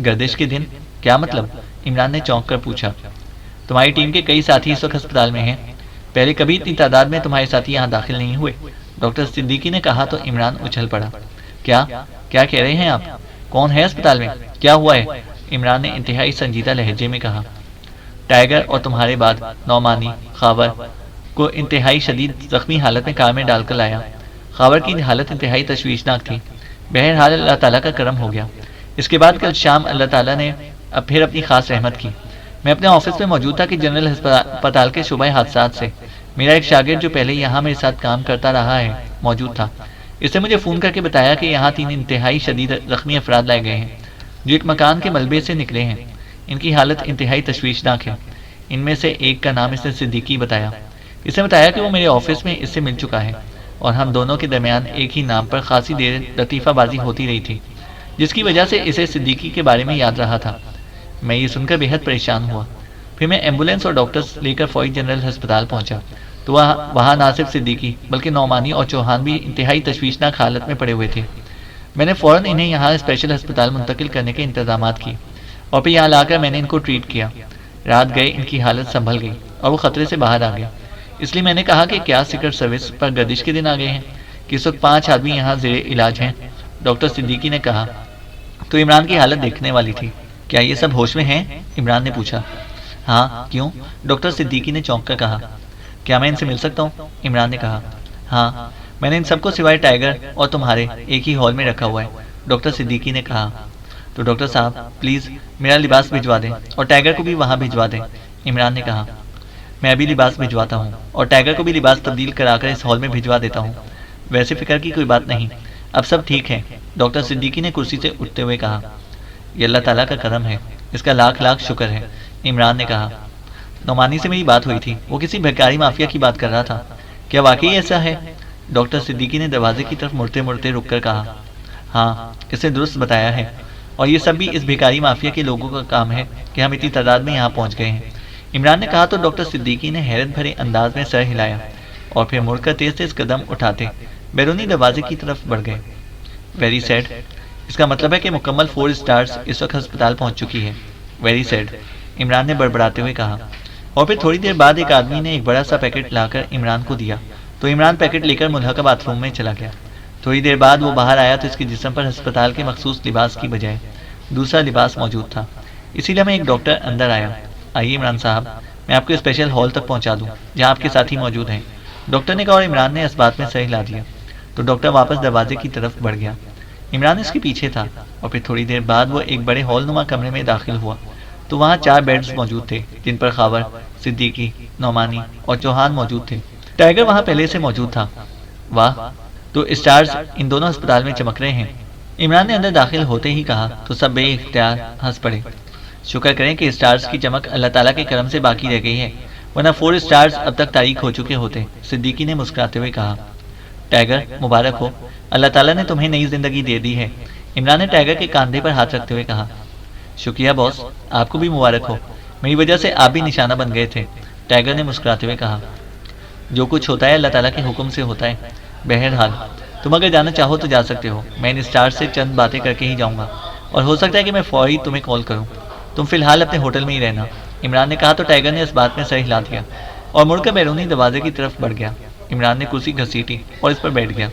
Speaker 2: گردش کے دن؟ کیا مطلب؟ عمران نے چونک کر پوچھا۔ تمہاری ٹیم کے کئی ساتھی اس وقت ہسپتال میں ہیں، پہلے کبھی اتنی تعداد میں تمہارے ساتھی یہاں داخل نہیں ہوئے، ڈاکٹر صدیقی نے کہا تو عمران اچھل پڑا۔ کیا کہہ رہے ہیں آپ؟ کون ہے ہسپتال میں؟ کیا ہوا ہے؟ عمران نے انتہائی سنجیدہ لہجے میں کہا۔ ٹائیگر اور تمہارے بعد نعمانی خاور کو انتہائی شدید زخمی حالت میں کار میں ڈال کر لایا۔ خاور کی حالت انتہائی تشویشناک تھی، بہرحال اللہ تعالیٰ کا کرم ہو گیا۔ اس کے بعد کل شام اللہ تعالیٰ نے اب پھر اپنی خاص رحمت کی۔ میں اپنے آفس میں موجود تھا کہ جنرل ہسپتال کے شعبہ حادثات سے میرا ایک شاگرد جو پہلے یہاں میرے ساتھ کام کرتا رہا ہے موجود تھا۔ اس نے مجھے فون کر کے بتایا کہ یہاں 3 انتہائی شدید زخمی افراد لائے گئے ہیں جو ایک مکان کے ملبے سے نکلے ہیں۔ ان کی حالت انتہائی تشویشناک ہے۔ ان میں سے ایک کا نام اس نے صدیقی بتایا۔ اس نے بتایا کہ وہ میرے آفس میں اس سے مل چکا ہے، اور ہم دونوں کے درمیان ایک ہی نام پر خاصی دیر لطیفہ بازی ہوتی رہی تھی، جس کی وجہ سے اسے صدیقی کے بارے میں یاد رہا تھا۔ میں یہ سن کر بے حد پریشان ہوا۔ پھر میں ایمبولینس اور ڈاکٹرز لے کر فوری جنرل ہسپتال پہنچا تو وہاں نہ صرف صدیقی بلکہ نعمانی اور چوہان بھی انتہائی تشویشناک حالت میں پڑے ہوئے تھے۔ میں نے فوراً انہیں یہاں اسپیشل ہسپتال منتقل کرنے کے انتظامات کیے، اور پھر یہاں لا کر میں نے ان کو ٹریٹ کیا۔ رات گئے ان کی حالت سنبھل گئی اور وہ خطرے سے باہر آ گئے۔ اس لیے میں نے کہا کہ کیا سیکرٹ سروس پر گردش کے دن آ گئے ہیں کہ اس وقت 5 آدمی یہاں زیر علاج ہیں؟ ڈاکٹر صدیقی نے کہا تو عمران کی حالت دیکھنے والی تھی۔ کیا یہ سب ہوش میں ہیں؟ عمران نے پوچھا۔ ہاں، کیوں؟ ڈاکٹر صدیقی نے چونک کر کہا۔ کیا میں ان سے مل سکتا ہوں؟ عمران نے کہا۔ ہاں، میں نے ان سب کو سوائے ٹائیگر اور تمہارے ایک ہی ہال میں رکھا ہوا ہے، ڈاکٹر صدیقی نے کہا۔ تو ڈاکٹر صاحب پلیز میرا لباس بھجوا دیں اور ٹائیگر کو بھی وہاں بھجوا دیں، عمران نے کہا۔ میں ابھی لباس بھجواتا ہوں اور ٹائیگر کو بھی لباس تبدیل کرا کر اس ہال میں بھجوا دیتا ہوں۔ ویسے فکر کی کوئی بات نہیں، اب سب ٹھیک ہے، ڈاکٹر صدیقی نے کرسی سے اٹھتے ہوئے کہا۔ یہ اللہ تعالیٰ کا کرم ہے، اس کا لاکھ لاکھ شکر ہے، عمران نے کہا۔ نعمانی سے میری بات ہوئی تھی، وہ کسی بھکاری مافیا کی بات کر رہا تھا، کیا واقعی ایسا ہے؟ ڈاکٹر صدیقی نے دروازے کی طرف مڑتے مڑتے رک کر کہا۔ ہاں، اس نے درست بتایا ہے، اور یہ سب بھی اس بھکاری مافیا کے لوگوں کا کام ہے کہ ہم اتنی تعداد میں یہاں پہنچ گئے ہیں، عمران نے کہا۔ تو ڈاکٹر صدیقی نے حیرت بھرے انداز میں سر ہلایا اور پھر مڑ کر تیز تیز قدم اٹھاتے بیرونی دروازے کی طرف بڑھ گئے۔ ویری سیڈ، اس کا مطلب ہے کہ مکمل 4 اسٹارز اس وقت ہسپتال پہنچ چکی ہے۔ ویری سیڈ، عمران نے بڑبڑاتے ہوئے کہا، اور پھر تھوڑی دیر بعد ایک آدمی نے ایک بڑا سا پیکٹ لا کر عمران کو دیا، تو عمران پیکٹ لے کر ملحقہ باتھ روم میں چلا گیا۔ تھوڑی دیر بعد وہ باہر آیا تو اس کے جسم پر ہسپتال کے مخصوص لباس کی بجائے دوسرا لباس موجود تھا، اسی لیے میں ایک ڈاکٹر اندر آیا۔ آئیے عمران صاحب، میں آپ کو اسپیشل ہال تک پہنچا دوں جہاں آپ کے ساتھی موجود ہیں، ڈاکٹر نے کہا، اور عمران نے اس بات میں سر ہلا دیا۔ تو ڈاکٹر واپس دروازے کی طرف بڑھ گیا، عمران اس کے پیچھے تھا، اور پھر تھوڑی دیر بعد وہ ایک بڑے ہال نما کمرے میں داخل ہوا، تو وہاں 4 بیڈز موجود تھے جن پر خاور، صدیقی، نعمانی اور چوہان موجود تھے۔ ٹائیگر وہاں پہلے سے موجود تھا۔ واہ، تو اسٹارز ان دونوں ہسپتال میں چمک رہے ہیں، عمران نے اندر داخل ہوتے ہی کہا، تو سب بے اختیار ہنس پڑے۔ شکر کریں کہ اسٹارز کی چمک اللہ تعالیٰ کے کرم سے باقی رہ گئی ہے، ورنہ 4 اسٹارز اب تک تاریک ہو چکے ہوتے، صدیقی نے مسکراتے ہوئے کہا۔ ٹائیگر مبارک ہو، اللہ تعالیٰ نے تمہیں نئی زندگی دے دی ہے، عمران نے ٹائیگر کے کاندھے پر ہاتھ رکھتے ہوئے کہا۔ شکریہ باس، آپ کو بھی مبارک ہو، میری وجہ سے آپ بھی نشانہ بن گئے تھے، ٹائیگر نے مسکراتے ہوئے کہا۔ جو کچھ ہوتا ہے اللہ تعالیٰ کے حکم سے ہوتا ہے، بہرحال تم اگر جانا چاہو تو جا سکتے ہو، میں ان اسٹار سے چند باتیں کر کے ہی جاؤں گا، اور ہو سکتا ہے کہ میں فوری تمہیں کال کروں، تم فی الحال اپنے ہوٹل میں ہی رہنا، عمران نے کہا۔ تو ٹائیگر نے اس بات میں سر ہلا دیا اور مڑ کر بیرونی دروازے کی طرف بڑھ گیا۔ عمران نے کرسی گھسیٹی اور اس پر بیٹھ گیا۔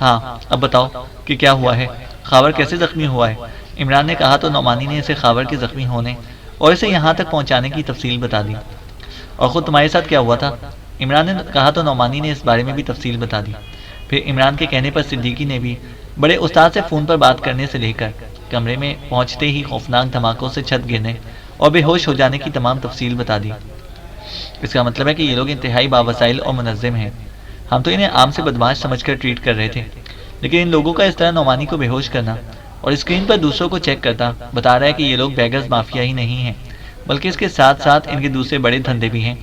Speaker 2: ہاں، اب بتاؤ کہ کیا ہوا ہے، خاور کیسے زخمی ہوا ہے، عمران نے کہا۔ تو نعمانی نے اسے خاور کے زخمی ہونے اور اسے یہاں تک پہنچانے کی تفصیل بتا دی۔ اور خود تمہارے ساتھ کیا ہوا تھا، عمران نے کہا۔ تو نعمانی نے اس بارے میں بھی تفصیل بتا دی۔ پھر عمران کے کہنے پر صدیقی نے بھی بڑے استاد سے فون پر بات کرنے سے لے کر کمرے میں پہنچتے ہی خوفناک دھماکوں سے چھت گرنے اور بے ہوش ہو جانے کی تمام تفصیل بتا دی۔ اس کا مطلب ہے کہ یہ لوگ انتہائی باوسائل اور منظم ہیں، ہم تو انہیں عام سے بدماش سمجھ کر ٹریٹ کر رہے تھے، لیکن ان لوگوں کا اس طرح نعمانی کو بے ہوش کرنا اور اسکرین پر دوسروں کو چیک کرتا بتا رہا ہے کہ یہ لوگ بیگرز مافیا ہی نہیں ہیں، بلکہ اس کے ساتھ ساتھ ان کے دوسرے بڑے دھندے بھی ہیں۔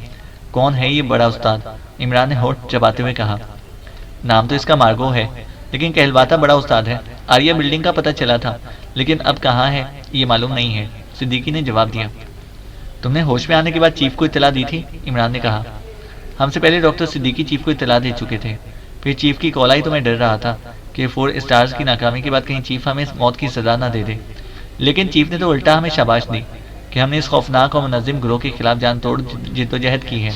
Speaker 2: کون ہے یہ بڑا استاد، عمران نے ہونٹ چباتے ہوئے کہا۔ نام تو اس کا مارگو ہے، لیکن کہلواتا بڑا استاد ہے، آریہ بلڈنگ کا پتہ چلا تھا، لیکن اب کہاں ہے یہ معلوم نہیں ہے، صدیقی نے جواب دیا۔ تم نے ہوش میں آنے کے بعد چیف کو اطلاع دی تھی، عمران نے کہا۔ ہم سے پہلے ڈاکٹر صدیقی چیف کو اطلاع دے چکے تھے، پھر چیف کی کال آئی تو میں ڈر رہا تھا کہ 4 اسٹارز کی ناکامی کے بعد کہیں چیف ہمیں موت کی سزا نہ دے دے، لیکن چیف نے تو الٹا ہمیں شاباش دی کہ ہم نے اس خوفناک اور منظم گروہ کے خلاف جان توڑ جدوجہد کی ہے،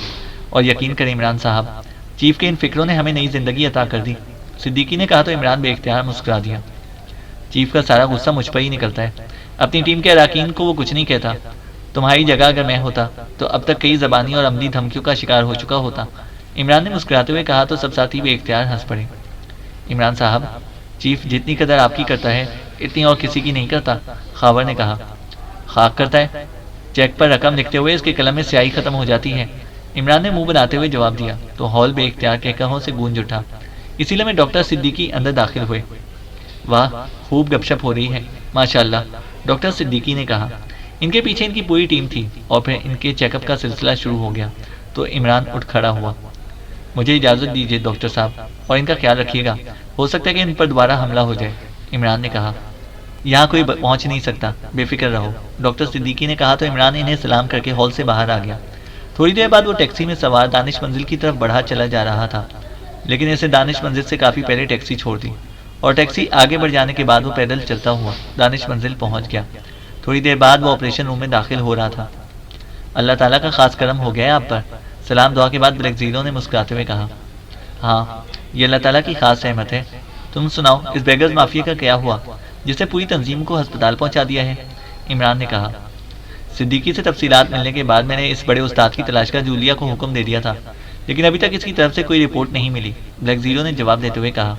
Speaker 2: اور یقین کریں عمران صاحب، چیف کے ان فکروں نے ہمیں نئی زندگی عطا کر دی، صدیقی نے کہا۔ تو عمران بے اختیار مسکرا دیا۔ چیف کا سارا غصہ مجھ پر ہی نکلتا ہے، اپنی ٹیم کے اراکین کو وہ کچھ نہیں کہتا، تمہاری جگہ اگر میں ہوتا تو اب تک کئی زبانی اور عملی دھمکیوں کا شکار ہو چکا ہوتا، عمران نے مسکراتے ہوئے کہا۔ تو سب ساتھی بے اختیار ہنس پڑے۔ عمران صاحب، چیف جتنی قدر آپ کی کرتا ہے اتنی اور کسی کی نہیں کرتا، خاور نے کہا۔ خاک کرتا ہے، چیک پر رقم لکھتے ہوئے اس کے قلم میں سیاہی ختم ہو جاتی ہے، عمران نے منہ بناتے ہوئے جواب دیا۔ تو ہال بے اختیار کہکہوں سے گونج اٹھا، اسی لیے میں ڈاکٹر صدیقی اندر داخل ہوئے۔ واہ، خوب گپ شپ ہو رہی ہے، ماشاءاللہ، ڈاکٹر صدیقی نے کہا۔ ان کے پیچھے ان کی پوری ٹیم تھی، اور پھر ان کے چیک اپ کا سلسلہ شروع ہو گیا۔ تو عمران اٹھ کھڑا ہوا۔ مجھے اجازت دیجیے ڈاکٹر صاحب، اور ان کا خیال رکھیے گا، ہو سکتا ہے کہ ان پر دوبارہ حملہ ہو جائے، عمران نے کہا۔ یہاں کوئی پہنچ نہیں سکتا، بے فکر رہو، ڈاکٹر صدیقی نے کہا۔ تو عمران انہیں سلام کر کے ہال سے باہر آ گیا۔ تھوڑی دیر بعد وہ ٹیکسی میں سوار دانش منزل کی طرف بڑھا چلا جا رہا تھا، لیکن اسے دانش منزل سے کافی پہلے ٹیکسی چھوڑ دی، اور ٹیکسی آگے بڑھ جانے کے بعد وہ پیدل چلتا ہوا دانش منزل پہنچ گیا۔ تھوڑی دیر بعد وہ آپریشن روم میں داخل ہو رہا تھا۔ اللہ تعالیٰ کا خاص کرم ہو گیا ہے آپ پر، سلام دعا کے بعد بلیک زیرو نے مسکراتے ہوئے کہا۔ ہاں، یہ اللہ تعالیٰ کی خاص رحمت ہے، تم سناؤ اس بیگرز مافیا کا کیا ہوا جس نے پوری تنظیم کو ہسپتال پہنچا دیا ہے، عمران نے کہا۔ صدیقی سے تفصیلات ملنے کے بعد میں نے اس بڑے استاد کی تلاش کا جولیا کو حکم دے دیا تھا، لیکن ابھی تک اس کی طرف سے کوئی رپورٹ نہیں ملی۔ بلیک زیرو نے جواب دیتے ہوئے کہا،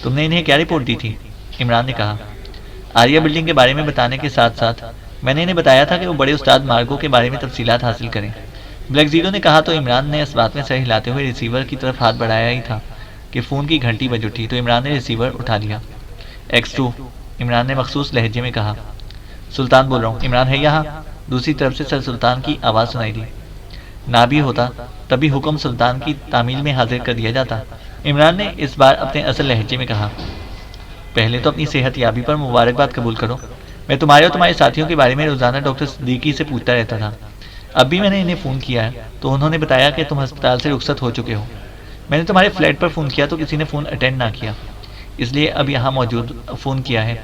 Speaker 2: تم نے انہیں کیا رپورٹ دی تھی؟ عمران نے کہا، آریہ بلڈنگ کے بارے میں بتانے کے ساتھ ساتھ میں نے انہیں بتایا تھا کہ وہ بڑے استاد مارگو کے بارے میں تفصیلات حاصل کریں۔ بلیک زیرو نے کہا تو عمران نے اس بات میں سر ہلاتے ہوئے ریسیور کی طرف ہاتھ بڑھایا ہی تھا کہ فون کی گھنٹی بج اٹھی تو عمران نے ریسیور اٹھا لیا۔ X2، عمران نے مخصوص لہجے میں کہا۔ سلطان بول رہا ہوں، عمران ہے یہاں؟ دوسری طرف سے سر سلطان کی آواز سنائی دی۔ نہ بھی ہوتا تبھی حکم سلطان کی تعمیل میں حاضر کر دیا جاتا، عمران نے اس بار اپنے اصل لہجے میں کہا۔ پہلے تو اپنی صحت یابی پر مبارکباد قبول کرو۔ میں تمہارے اور تمہارے ساتھیوں کے بارے میں روزانہ ڈاکٹر صدیقی سے پوچھتا رہتا تھا۔ اب بھی میں نے انہیں فون کیا ہے تو انہوں نے بتایا کہ تم ہسپتال سے رخصت ہو چکے ہو۔ میں نے تمہارے فلیٹ پر فون کیا تو کسی نے فون اٹینڈ نہ کیا، اس لیے اب یہاں موجود فون کیا ہے۔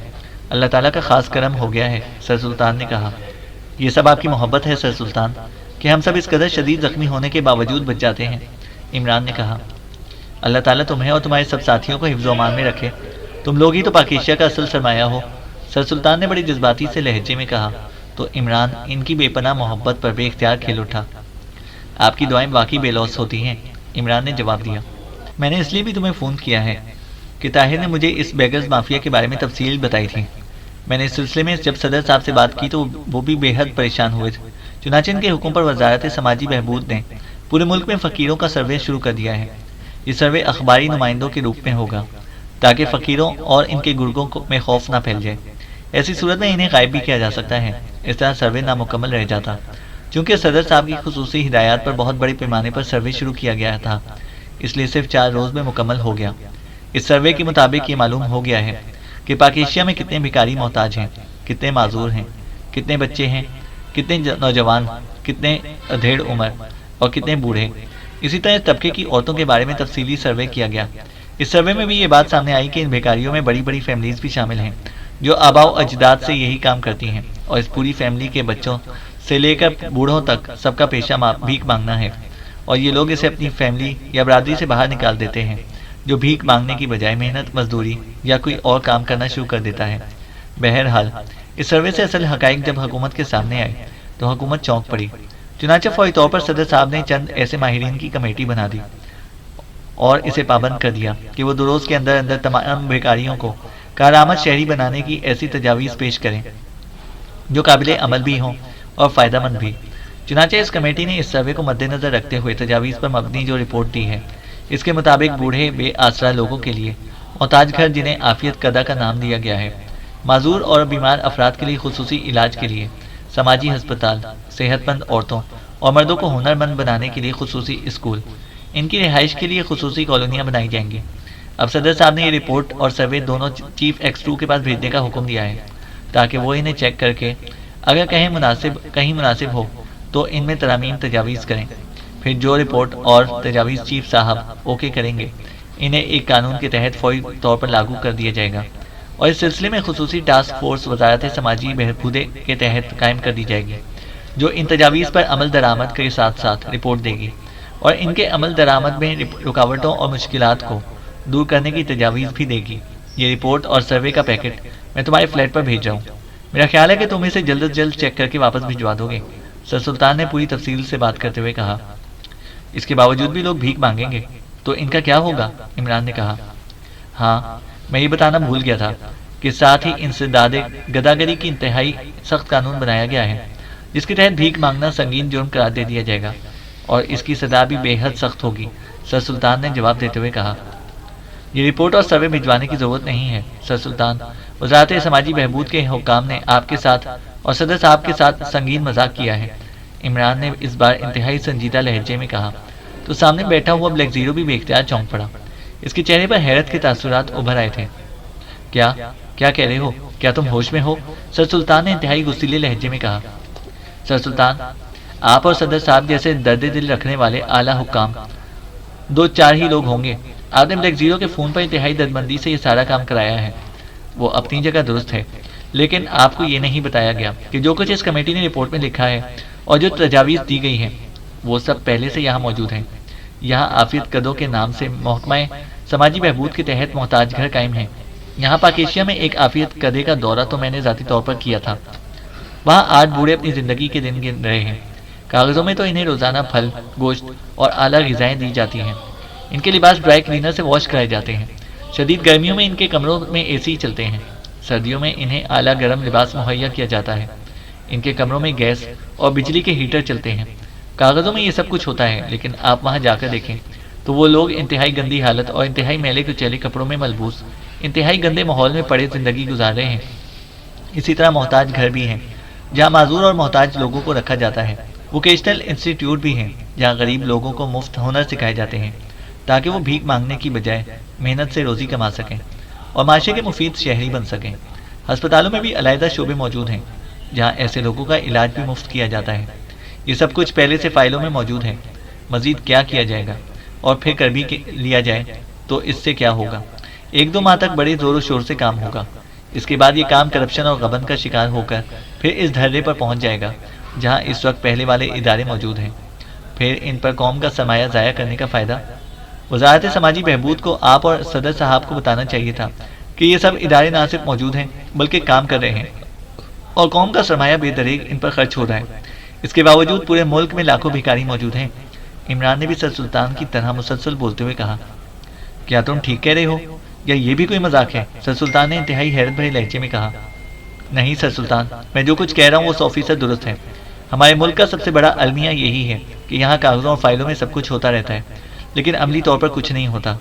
Speaker 2: اللہ تعالیٰ کا خاص کرم ہو گیا ہے، سر سلطان نے کہا۔ یہ سب آپ کی محبت ہے سر سلطان، کہ ہم سب اس قدر شدید زخمی ہونے کے باوجود بچ جاتے ہیں، عمران نے کہا۔ اللہ تعالیٰ تمہیں اور تمہارے سب ساتھیوں کو حفظ و امان میں رکھے، تم لوگ ہی تو پاک ایشیا کا اصل سرمایہ ہو، سر سلطان نے بڑی جذباتی سے لہجے میں کہا تو عمران ان کی بے پناہ محبت پر بے اختیار کھل اٹھا۔ آپ کی دعائیں واقعی بے لوث ہوتی ہیں، عمران نے جواب دیا۔ میں نے اس لیے بھی تمہیں فون کیا ہے کہ طاہر نے مجھے اس بیگرز مافیا کے بارے میں تفصیل بتائی تھی۔ میں نے اس سلسلے میں جب صدر صاحب سے بات کی تو وہ بھی بے حد پریشان ہوئے تھے، چنانچہ ان کے حکم پر وزارت سماجی بہبود نے پورے ملک میں فقیروں کا سروے شروع کر دیا ہے۔ یہ سروے اخباری نمائندوں کے روپ میں ہوگا تاکہ فقیروں اور ان کے گرگوں میں خوف نہ پھیل جائے۔ ایسی صورت میں انہیں غائب بھی کیا جا سکتا ہے، اس طرح سروے نامکمل رہ جاتا۔ چونکہ صدر صاحب کی خصوصی ہدایات پر بہت بڑے پیمانے پر سروے شروع کیا گیا تھا، اس لیے صرف 4 روز میں مکمل ہو گیا۔ اس سروے کے مطابق یہ معلوم ہو گیا ہے کہ پاک ایشیا میں کتنے بھکاری محتاج ہیں، کتنے معذور ہیں، کتنے بچے ہیں، کتنے نوجوان، کتنے ادھیڑ عمر اور کتنے بوڑھے۔ اسی طرح طبقے کی عورتوں کے بارے میں تفصیلی سروے کیا گیا۔ اس سروے میں بھی یہ بات سامنے آئی کہ ان بھیکاریوں میں بڑی بڑی فیملیز بھی شامل ہیں جو آباء و اجداد سے یہی کام کرتی ہیں، اور اس پوری فیملی کے بچوں سے لے کر بوڑھوں تک سب کا پیشہ بھیک مانگنا ہے، اور یہ لوگ اسے اپنی فیملی یا برادری سے باہر نکال دیتے ہیں، جو بھیک مانگنے کی بجائے محنت مزدوری یا کوئی اور کام کرنا شروع کر دیتا ہے۔ بہرحال اس سروے سے اصل حقائق جب حکومت کے سامنے آئے تو حکومت چونک پڑی، چنانچہ فوری طور پر صدر صاحب نے چند ایسے ماہرین کی کمیٹی بنا دی اور اسے پابند کر دیا کہ وہ 2 روز کے اندر اندر تمام بھیکاریوں کو کارآمد شہری بنانے کی ایسی تجاویز پیش کریں جو قابل عمل بھی ہوں اور فائدہ مند بھی۔ چنانچہ اس کمیٹی نے اس سروے کو مد نظر رکھتے ہوئے تجاویز پر مبنی جو رپورٹ دی ہے، اس کے مطابق بوڑھے بے آسرا لوگوں کے لیے محتاج گھر جنہیں عافیت کدہ کا نام دیا گیا ہے، معذور اور بیمار افراد کے لیے خصوصی علاج کے لیے سماجی ہسپتال، صحت مند عورتوں اور مردوں کو ہنر مند بنانے کے لیے خصوصی اسکول، ان کی رہائش کے لیے خصوصی کالونیاں بنائی جائیں گی۔ اب صدر صاحب نے یہ رپورٹ اور سروے دونوں چیف X2 کے پاس بھیجنے کا حکم دیا ہے تاکہ وہ انہیں چیک کر کے اگر کہیں مناسب ہو تو ان میں ترامیم تجاویز کریں۔ پھر جو رپورٹ اور تجاویز چیف صاحب اوکے کریں گے انہیں ایک قانون کے تحت فوری طور پر لاگو کر دیا جائے گا، اور اس سلسلے میں خصوصی ٹاسک فورس وزارت سماجی بہبود کے تحت قائم کر دی جائے گی جو ان تجاویز پر عمل درآمد کے ساتھ ساتھ رپورٹ دے گی اور ان کے عمل درآمد میں رکاوٹوں اور مشکلات کو دور کرنے کی تجاویز بھی دے گی۔ یہ رپورٹ اور سروے کا پیکٹ میں تمہارے فلیٹ پر بھیج رہا ہوں، میرا خیال ہے کہ تم اسے جلد از جلد چیک کر کے واپس بھجوا دو گے، سر سلطان نے پوری تفصیل سے بات کرتے ہوئے کہا۔ اس کے باوجود بھی لوگ بھیک مانگیں گے تو ان کا کیا ہوگا؟ عمران نے کہا۔ ہاں میں یہ بتانا بھول گیا تھا کہ ساتھ ہی انسداد گداگری کی انتہائی سخت قانون بنایا گیا ہے جس کے تحت بھیک مانگنا سنگین جرم قرار دے دیا جائے گا اور اس کی سزا بھی بے حد سخت ہوگی، سر سلطان نے جواب دیتے ہوئے کہا۔ یہ رپورٹ اور سروے بھجوانے کی ضرورت نہیں ہے سر سلطان، وزارت سماجی بہبود کے حکام نے آپ کے ساتھ اور صدر صاحب کے ساتھ سنگین مذاق کیا ہے، عمران نے اس بار انتہائی سنجیدہ لہجے میں کہا تو سامنے بیٹھا ہوا بلیک زیرو بھی بے اختیار چونک پڑا۔ اس کے چہرے پر حیرت کے تاثرات ابھر آئے تھے۔ کیا کہہ رہے ہو؟ کیا تم ہوش میں ہو؟ سر سلطان نے انتہائی غصیلے لہجے میں کہا۔ سر سلطان، آپ اور صدر صاحب جیسے درد دل رکھنے والے اعلیٰ حکام 2-4 ہی لوگ ہوں گے۔ آپ نے بلیک زیرو کے فون پر انتہائی درمندی سے یہ سارا کام کرایا ہے، وہ اپنی جگہ درست ہے، لیکن آپ کو یہ نہیں بتایا گیا کہ جو کچھ اس کمیٹی نے رپورٹ میں لکھا ہے اور جو تجاویز دی گئی ہیں وہ سب پہلے سے یہاں موجود ہیں۔ یہاں عافیت کدوں کے نام سے محکمہ سماجی بہبود کے تحت محتاج گھر قائم ہیں۔ یہاں پاک ایشیا میں ایک عافیت کدے کا دورہ تو میں نے ذاتی طور پر کیا تھا، وہاں 8 بوڑھے اپنی زندگی کے دن گن رہے ہیں۔ کاغذوں میں تو انہیں روزانہ پھل، گوشت اور اعلیٰ غذائیں دی جاتی ہیں۔ ان کے لباس ڈرائی کلینر سے واش کرائے جاتے ہیں۔ شدید گرمیوں میں ان کے کمروں میں اے سی چلتے ہیں۔ سردیوں میں انہیں اعلیٰ گرم لباس مہیا کیا جاتا ہے۔ ان کے کمروں میں گیس اور بجلی کے ہیٹر چلتے ہیں۔ کاغذوں میں یہ سب کچھ ہوتا ہے، لیکن آپ وہاں جا کر دیکھیں تو وہ لوگ انتہائی گندی حالت اور انتہائی میلے کچیلے کپڑوں میں ملبوس انتہائی گندے ماحول میں پڑے زندگی گزار رہے ہیں۔ اسی طرح محتاج گھر بھی ہیں جہاں معذور اور محتاج لوگوں کو رکھا جاتا ہے۔ ووکیشنل انسٹیٹیوٹ بھی ہیں جہاں غریب لوگوں کو مفت ہنر سکھائے جاتے ہیں تاکہ وہ بھیک مانگنے کی بجائے محنت سے روزی کما سکیں اور معاشرے کے مفید شہری بن سکیں۔ ہسپتالوں میں بھی علیحدہ شعبے موجود ہیں جہاں ایسے لوگوں کا علاج بھی مفت کیا جاتا ہے۔ یہ سب کچھ پہلے سے فائلوں میں موجود ہے۔ مزید کیا کیا جائے گا؟ اور پھر کر بھی لیا جائے تو اس سے کیا ہوگا؟ 1-2 ماہ تک بڑے زور و شور سے کام ہوگا۔ اس کے بعد یہ کام کرپشن اور غبن کا شکار ہو کر پھر اس دھرے پر پہنچ جائے گا جہاں اس وقت پہلے والے ادارے موجود ہیں۔ پھر ان پر قوم کا سرمایہ ضائع کرنے کا فائدہ؟ وزارت سماجی بہبود کو آپ اور صدر صاحب کو بتانا چاہیے تھا کہ یہ سب ادارے نہ صرف موجود ہیں بلکہ کام کر رہے ہیں اور قوم کا سرمایہ بے دریغ ان پر خرچ ہو رہا ہے۔ اس کے باوجود پورے ملک میں لاکھوں بھکاری موجود ہیں۔ عمران نے بھی سر سلطان کی طرح مسلسل بولتے ہوئے کہا، کیا تم ٹھیک کہہ رہے ہو یا یہ بھی کوئی مذاق ہے؟ سر سلطان نے انتہائی حیرت بھرے لہجے میں کہا، نہیں سر سلطان، میں جو کچھ کہہ رہا ہوں وہ 100% درست ہے۔ ہمارے ملک کا سب سے بڑا المیہ یہی ہے کہ یہاں کاغذوں اور فائلوں میں سب کچھ ہوتا رہتا ہے لیکن عملی طور پر کچھ نہیں ہوتا۔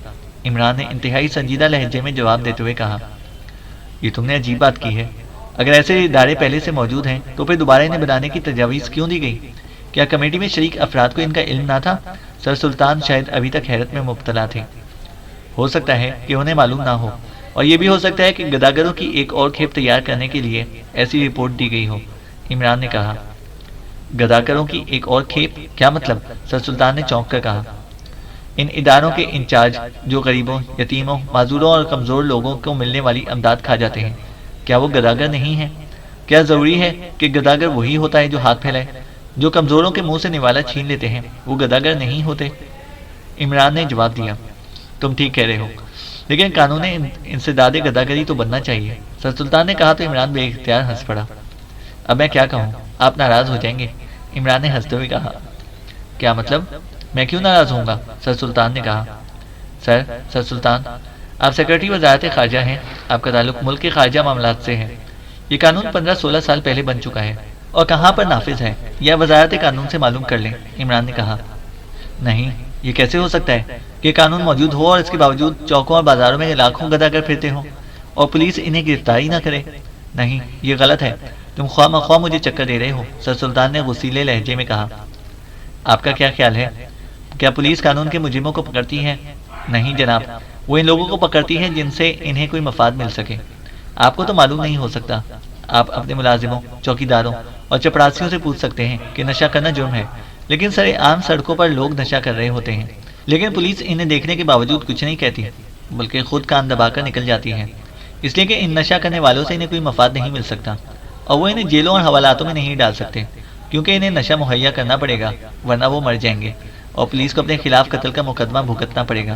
Speaker 2: عمران نے انتہائی سنجیدہ لہجے میں جواب دیتے ہوئے کہا، یہ تم نے عجیب بات کی ہے۔ اگر ایسے ادارے پہلے سے موجود ہیں تو پھر دوبارہ انہیں بنانے کی تجاویز کیوں دی گئی؟ کیا کمیٹی میں شریک افراد کو ان کا علم نہ تھا؟ سر سلطان شاید ابھی تک حیرت میں مبتلا تھے۔ ہو سکتا ہے کہ انہیں معلوم نہ ہو، اور یہ بھی ہو سکتا ہے کہ گداگروں کی ایک اور کھیپ تیار کرنے کے لیے ایسی رپورٹ دی گئی ہو۔ عمران نے کہا، گداگروں کی ایک اور کھیپ؟ کیا مطلب؟ سر سلطان نے چونک کر کہا، ان اداروں کے انچارج جو غریبوں، یتیموں، معذوروں اور کمزور لوگوں کو ملنے والی امداد کھا جاتے ہیں، کیا وہ گداگر نہیں ہیں؟ کیا ضروری ہے کہ گداگر وہی ہوتا ہے جو ہاتھ پھیلائے؟ جو کمزوروں کے منہ سے نوالا چھین لیتے ہیں وہ گداگر نہیں ہوتے؟ عمران نے جواب دیا، تم ٹھیک کہہ رہے ہو، لیکن قانون انسداد گداگری تو بننا چاہیے۔ سر سلطان نے کہا تو عمران بے اختیار ہنس پڑا۔ اب میں کیا کہوں، آپ ناراض ہو جائیں گے؟ عمران نے ہنستے ہوئے کہا۔ کیا مطلب؟ میں کیوں ناراض ہوں گا؟ سر سلطان نے کہا۔ سر سلطان، آپ سیکرٹری وزارت خارجہ ہیں، آپ کا تعلق ملک کے خارجہ معاملات سے ہے۔ یہ قانون 15-16 سال پہلے بن چکا ہے اور کہاں پر نافذ ہے یا وزارت قانون سے معلوم کر لیں۔ عمران نے کہا، نہیں، یہ کیسے ہو سکتا ہے کہ قانون موجود ہو اور اس کے باوجود چوکوں اور بازاروں میں لاکھوں گداگر پھرتے ہوں اور پولیس انہیں گرفتاری نہ کرے؟ نہیں، یہ غلط ہے، تم خواہ مخواہ مجھے چکر دے رہے ہو، سر سلطان نے غصیلے لہجے میں کہا۔ آپ کا کیا خیال ہے؟ کیا پولیس قانون کے مجرموں کو پکڑتی ہے؟ نہیں جناب، وہ ان لوگوں کو پکڑتی ہے جن سے انہیں کوئی مفاد مل سکے۔ آپ کو تو معلوم نہیں ہو سکتا۔ آپ اپنے ملازموں، چوکیداروں اور چپڑاسیوں سے پوچھ سکتے ہیں کہ نشہ کرنا جرم ہے، لیکن سر عام سڑکوں پر لوگ نشہ کر رہے ہوتے ہیں، لیکن پولیس انہیں دیکھنے کے باوجود کچھ نہیں کہتی بلکہ خود کان دبا کر نکل جاتی ہے، اس لیے کہ ان نشہ کرنے والوں سے انہیں کوئی مفاد نہیں مل سکتا اور وہ انہیں جیلوں اور حوالاتوں میں نہیں ڈال سکتے کیونکہ انہیں نشہ مہیا کرنا پڑے گا ورنہ وہ مر جائیں گے اور پولیس کو اپنے خلاف قتل کا مقدمہ بھگتنا پڑے گا۔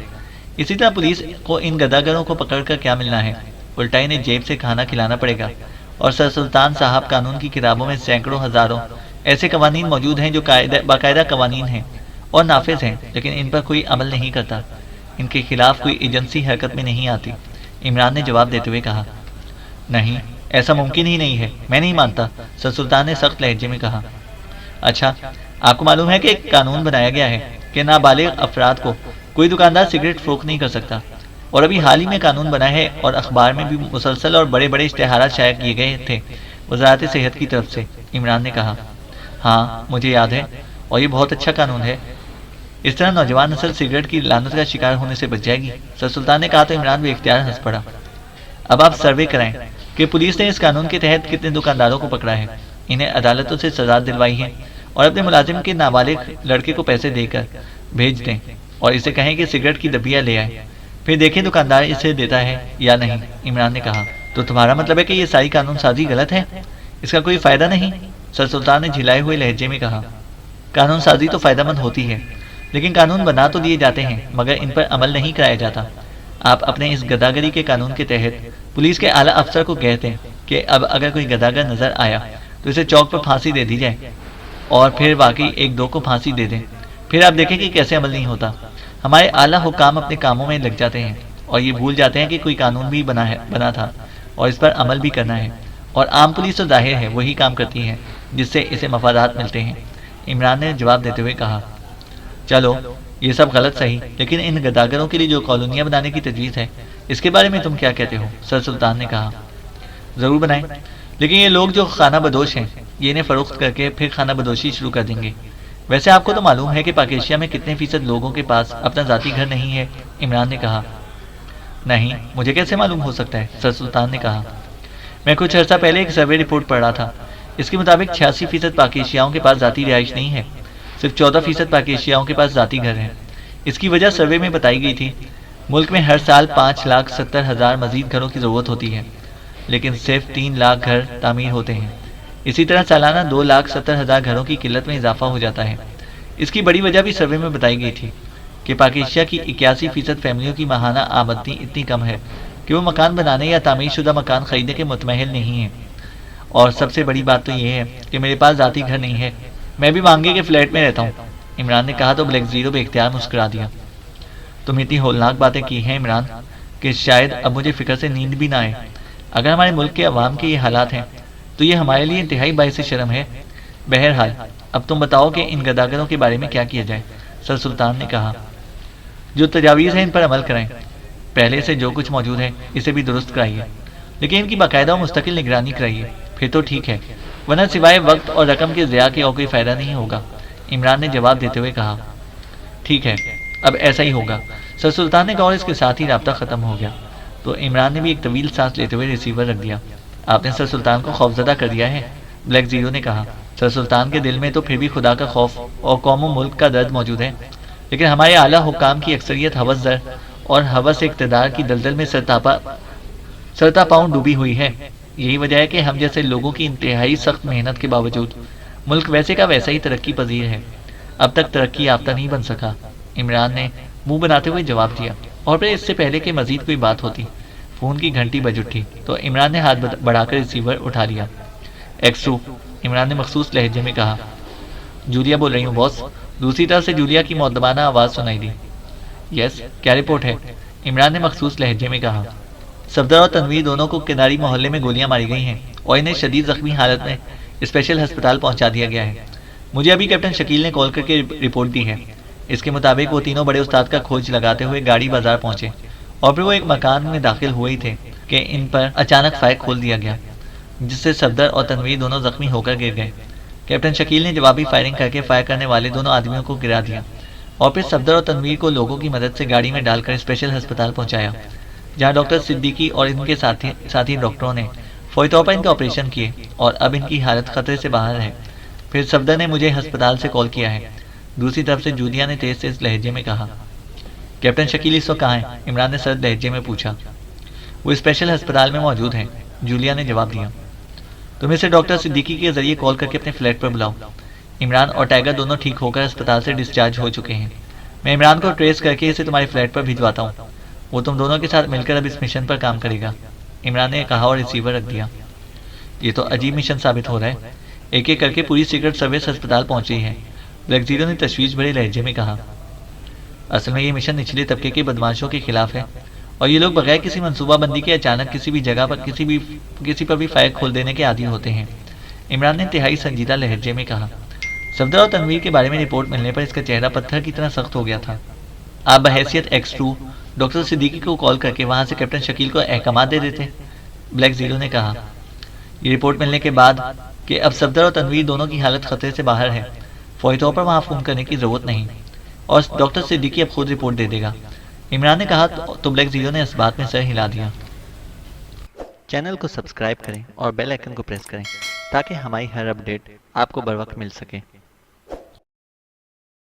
Speaker 2: اسی طرح پولیس کو ان گداگروں کو پکڑ کر کیا ملنا ہے؟ الٹا انہیں جیب سے کھانا کھلانا پڑے گا۔ اور سر سلطان صاحب، قانون کی کتابوں میں سینکڑوں ہزاروں ایسے قوانین موجود ہیں جو باقاعدہ قوانین ہیں اور نافذ ہیں، لیکن ان پر کوئی عمل نہیں کرتا، ان کے خلاف کوئی ایجنسی حرکت میں نہیں آتی۔ عمران نے جواب دیتے ہوئے کہا، نہیں، ایسا ممکن ہی نہیں ہے، میں نہیں مانتا، سر سلطان نے سخت لہجے میں کہا۔ اچھا، آپ کو معلوم ہے کہ ایک قانون بنایا گیا ہے کہ نابالغ افراد کو کوئی دکاندار سگریٹ فروخت نہیں کر سکتا، اور ابھی حال ہی میں قانون بنا ہے اور اخبار میں بھی مسلسل اور بڑے بڑے اشتہارات شائع کیے گئے تھے وزارت صحت کی طرف سے۔ عمران نے کہا، ہاں مجھے یاد ہے، اور یہ بہت اچھا قانون ہے، اس طرح نوجوان نسل سگریٹ کی لعنت کا شکار ہونے سے بچ جائے گی۔ سر سلطان نے کہا تو عمران بے اختیار ہنس پڑا۔ اب آپ سروے کرائیں کہ پولیس نے اس قانون کے تحت کتنے دکانداروں کو پکڑا ہے، انہیں عدالتوں سے سزا دلوائی ہے، اور اپنے ملازم کے نابالغ لڑکے کو پیسے دے کر بھیج دیں اور اسے کہیں کہ سگریٹ کی ڈبیاں لے آئے، پھر دیکھیں دکاندار اسے دیتا ہے یا نہیں۔ عمران نے کہا، تو تمہارا مطلب ہے کہ یہ ساری قانون سازی غلط ہے، اس کا کوئی فائدہ نہیں؟ سر سلطان نے جھلائے ہوئے لہجے میں کہا، قانون سازی تو فائدہ مند ہوتی ہے، لیکن قانون بنا تو دیے جاتے ہیں مگر ان پر عمل نہیں کرایا جاتا۔ آپ اپنے اس گداگری کے قانون کے تحت پولیس کے اعلیٰ افسر کو کہتے ہیں کہ اب اگر کوئی گداگر نظر آیا تو اسے چوک پر پھانسی دے دی جائے۔ اور پھر واقعی ایک دو کو پھانسی دے دیں، پھر آپ دیکھیں کہ کیسے عمل نہیں ہوتا۔ ہمارے اعلیٰ حکام اپنے کاموں میں لگ جاتے ہیں اور یہ بھول جاتے ہیں کہ کوئی قانون بھی بنا تھا اور اس پر عمل بھی کرنا ہے، اور عام پولیس تو ظاہر ہے وہی کام کرتی ہے جس سے اسے مفادات ملتے ہیں۔ عمران نے جواب دیتے ہوئے کہا، چلو یہ سب غلط صحیح، لیکن ان گداگروں کے لیے جو کالونیاں بنانے کی تجویز ہے اس کے بارے میں تم کیا کہتے ہو؟ سر سلطان نے کہا، ضرور بنائیں، لیکن یہ لوگ جو خانہ بدوش ہیں یہ انہیں فروخت کر کے پھر خانہ بدوشی شروع کر دیں گے۔ ویسے آپ کو تو معلوم ہے کہ پاک ایشیا میں کتنے فیصد لوگوں کے پاس اپنا ذاتی گھر نہیں ہے؟ عمران نے کہا۔ نہیں، مجھے کیسے معلوم ہو سکتا ہے؟ سر سلطان نے کہا، میں کچھ عرصہ پہلے ایک سروے رپورٹ پڑھ رہا تھا، اس کے مطابق 86% پاک ایشیاؤں کے پاس ذاتی رہائش نہیں ہے، صرف 14% پاک ایشیاؤں کے پاس ذاتی گھر ہیں۔ اس کی وجہ سروے میں بتائی گئی تھی، ملک میں ہر سال 5,70,000 مزید گھروں کی ضرورت ہوتی ہے، لیکن صرف 3 لاکھ گھر تعمیر ہوتے ہیں۔ اسی طرح سالانہ 2,70,000 گھروں کی قلت میں اضافہ ہو جاتا ہے۔ اس کی بڑی وجہ بھی سروے میں بتائی گئی تھی کہ پاک ایشیا کی 81% فیملیوں کی ماہانہ آمدنی اتنی کم ہے کہ وہ مکان بنانے یا تعمیر شدہ مکان خریدنے کے متمحل نہیں ہیں۔ اور سب سے بڑی بات تو یہ ہے کہ میرے پاس ذاتی گھر نہیں ہے، میں بھی مانگے کے فلیٹ میں رہتا ہوں۔ عمران نے کہا تو بلیک زیرو بے اختیار مسکرا دیا۔ تم اتنی ہولناک باتیں کی ہیں عمران کہ شاید اب مجھے فکر سے نیند بھی نہ آئے۔ اگر ہمارے ملک کے عوام کے یہ حالات ہیں تو یہ ہمارے لیے انتہائی باعث شرم ہے۔ بہرحال اب تم بتاؤ کہ ان گداگروں کے بارے میں کیا کیا جائے؟ سر سلطان نے کہا، جو تجاویز ہیں ان پر عمل کریں، پہلے سے جو کچھ موجود ہے اسے بھی درست کرائیے، لیکن ان کی باقاعدہ و مستقل نگرانی کرائیے، پھر تو ٹھیک ہے، ورنہ سوائے وقت اور رقم کے ضیاع کے اور کوئی فائدہ نہیں ہوگا۔ عمران نے جواب دیتے ہوئے کہا، ٹھیک ہے، اب ایسا ہی ہوگا۔ سر سلطان نے کہا اور اس کے ساتھ ہی رابطہ ختم ہو گیا۔ تو عمران نے بھی ایک طویل سانس لیتے ہوئے ریسیور رکھ دیا۔ آپ نے سر سلطان کو خوفزدہ کر دیا ہے، بلیک زیرو نے کہا۔ سر سلطان کے دل میں تو پھر بھی خدا کا خوف اور قوم و ملک کا درد موجود ہے، لیکن ہمارے اعلیٰ حکام کی اکثریت ہوس زر اور ہوس اقتدار کی دلدل میں سرتا پاؤں ڈوبی ہوئی ہے۔ یہی وجہ ہے کہ ہم جیسے لوگوں کی انتہائی سخت محنت کے باوجود ملک ویسے کا ویسا ہی ترقی پذیر ہے، اب تک ترقی یافتہ نہیں بن سکا۔ عمران نے منہ بناتے ہوئے جواب دیا، اور پھر اس سے پہلے کہ مزید کوئی بات ہوتی فون کی گھنٹی بج اٹھی تو عمران نے ہاتھ بڑھا کر ریسیور اٹھا لیا۔ ایکسٹرو، عمران نے مخصوص لہجے میں کہا۔ جولیا بول رہی ہوں باس، دوسری طرف سے جولیا کی مؤدبانہ آواز سنائی دی۔ یس، کیا رپورٹ ہے؟ عمران نے مخصوص لہجے میں کہا۔ صفدر اور تنویر دونوں کو کناری محلے میں گولیاں ماری گئی ہیں اور انہیں شدید زخمی حالت میں اسپیشل ہسپتال پہنچا دیا گیا ہے۔ مجھے ابھی کیپٹن شکیل نے کال کر کے رپورٹ دی ہے۔ اس کے مطابق وہ تینوں بڑے استاد کا کھوج لگاتے ہوئے گاڑی بازار پہنچے اور پھر وہ ایک مکان میں داخل ہوئے ہی تھے کہ ان پر اچانک فائر کھول دیا گیا، جس سے صفدر اور تنویر دونوں زخمی ہو کر گر گئے۔ کیپٹن شکیل نے جوابی فائرنگ کر کے فائر کرنے والے دونوں آدمیوں کو گرا دیا اور پھر صفدر اور تنویر کو لوگوں کی مدد سے گاڑی میں ڈال کر اسپیشل ہسپتال پہنچایا، جہاں ڈاکٹر صدیقی اور ان کے ساتھی ڈاکٹروں نے فوری طور پر ان کا آپریشن کیے اور اب ان کی حالت خطرے سے باہر ہے۔ پھر صفدر نے مجھے ہسپتال سے کال کیا ہے۔ دوسری طرف سے جولیا نے تیز لہجے میں کہا۔ کیپٹن شکیل اس وقت کہاں ہے؟ عمران نے سرد لہجے میں پوچھا۔ وہ اسپیشل ہسپتال میں موجود ہیں، جولیا نے جواب دیا۔ تم اسے ڈاکٹر صدیقی کے ذریعے کال کر کے اپنے فلیٹ پر بلاؤ۔ عمران اور ٹائیگر دونوں ٹھیک ہو کر ہسپتال سے ڈسچارج ہو چکے ہیں، میں عمران کو ٹریس کر کے اسے تمہارے فلیٹ پر بھجواتا ہوں، وہ تم دونوں کے ساتھ مل کر اب اس مشن پر کام کرے گا، عمران نے کہا اور ریسیور رکھ دیا۔ یہ تو عجیب مشن ثابت ہو رہا ہے، ایک ایک کر کے پوری سیکرٹ سروس ہسپتال پہنچ رہی ہے، بلیک زیرو نے تشویش بھرے لہجے میں کہا۔ اصل میں یہ مشن نچلے طبقے کے بدماشوں کے خلاف ہے اور یہ لوگ بغیر کسی منصوبہ بندی کے اچانک کسی بھی جگہ پر کسی پر بھی فائر کھول دینے کے عادی ہوتے ہیں، عمران نے انتہائی سنجیدہ لہجے میں کہا۔ صفدر اور تنویر کے بارے میں رپورٹ ملنے پر اس کا چہرہ پتھر کی طرح سخت ہو گیا تھا۔ آپ بحیثیت ایکس-2 ڈاکٹر صدیقی کو کال کر کے وہاں سے کیپٹن شکیل کو احکامات دے دیتے، بلیک زیرو نے کہا۔ یہ رپورٹ ملنے کے بعد کہ اب صفدر اور تنویر دونوں کی حالت خطرے سے باہر ہے، فوری طور پر وہاں فون کرنے کی ضرورت نہیں اور ڈاکٹر صدیقی اب خود رپورٹ دے دے گا، عمران نے کہا تو بلیک زیرو نے اس بات میں سر ہلا دیا۔ چینل کو سبسکرائب کریں اور بیل آئیکن کو پریس کریں تاکہ ہماری ہر اپڈیٹ آپ کو بر وقت مل سکے۔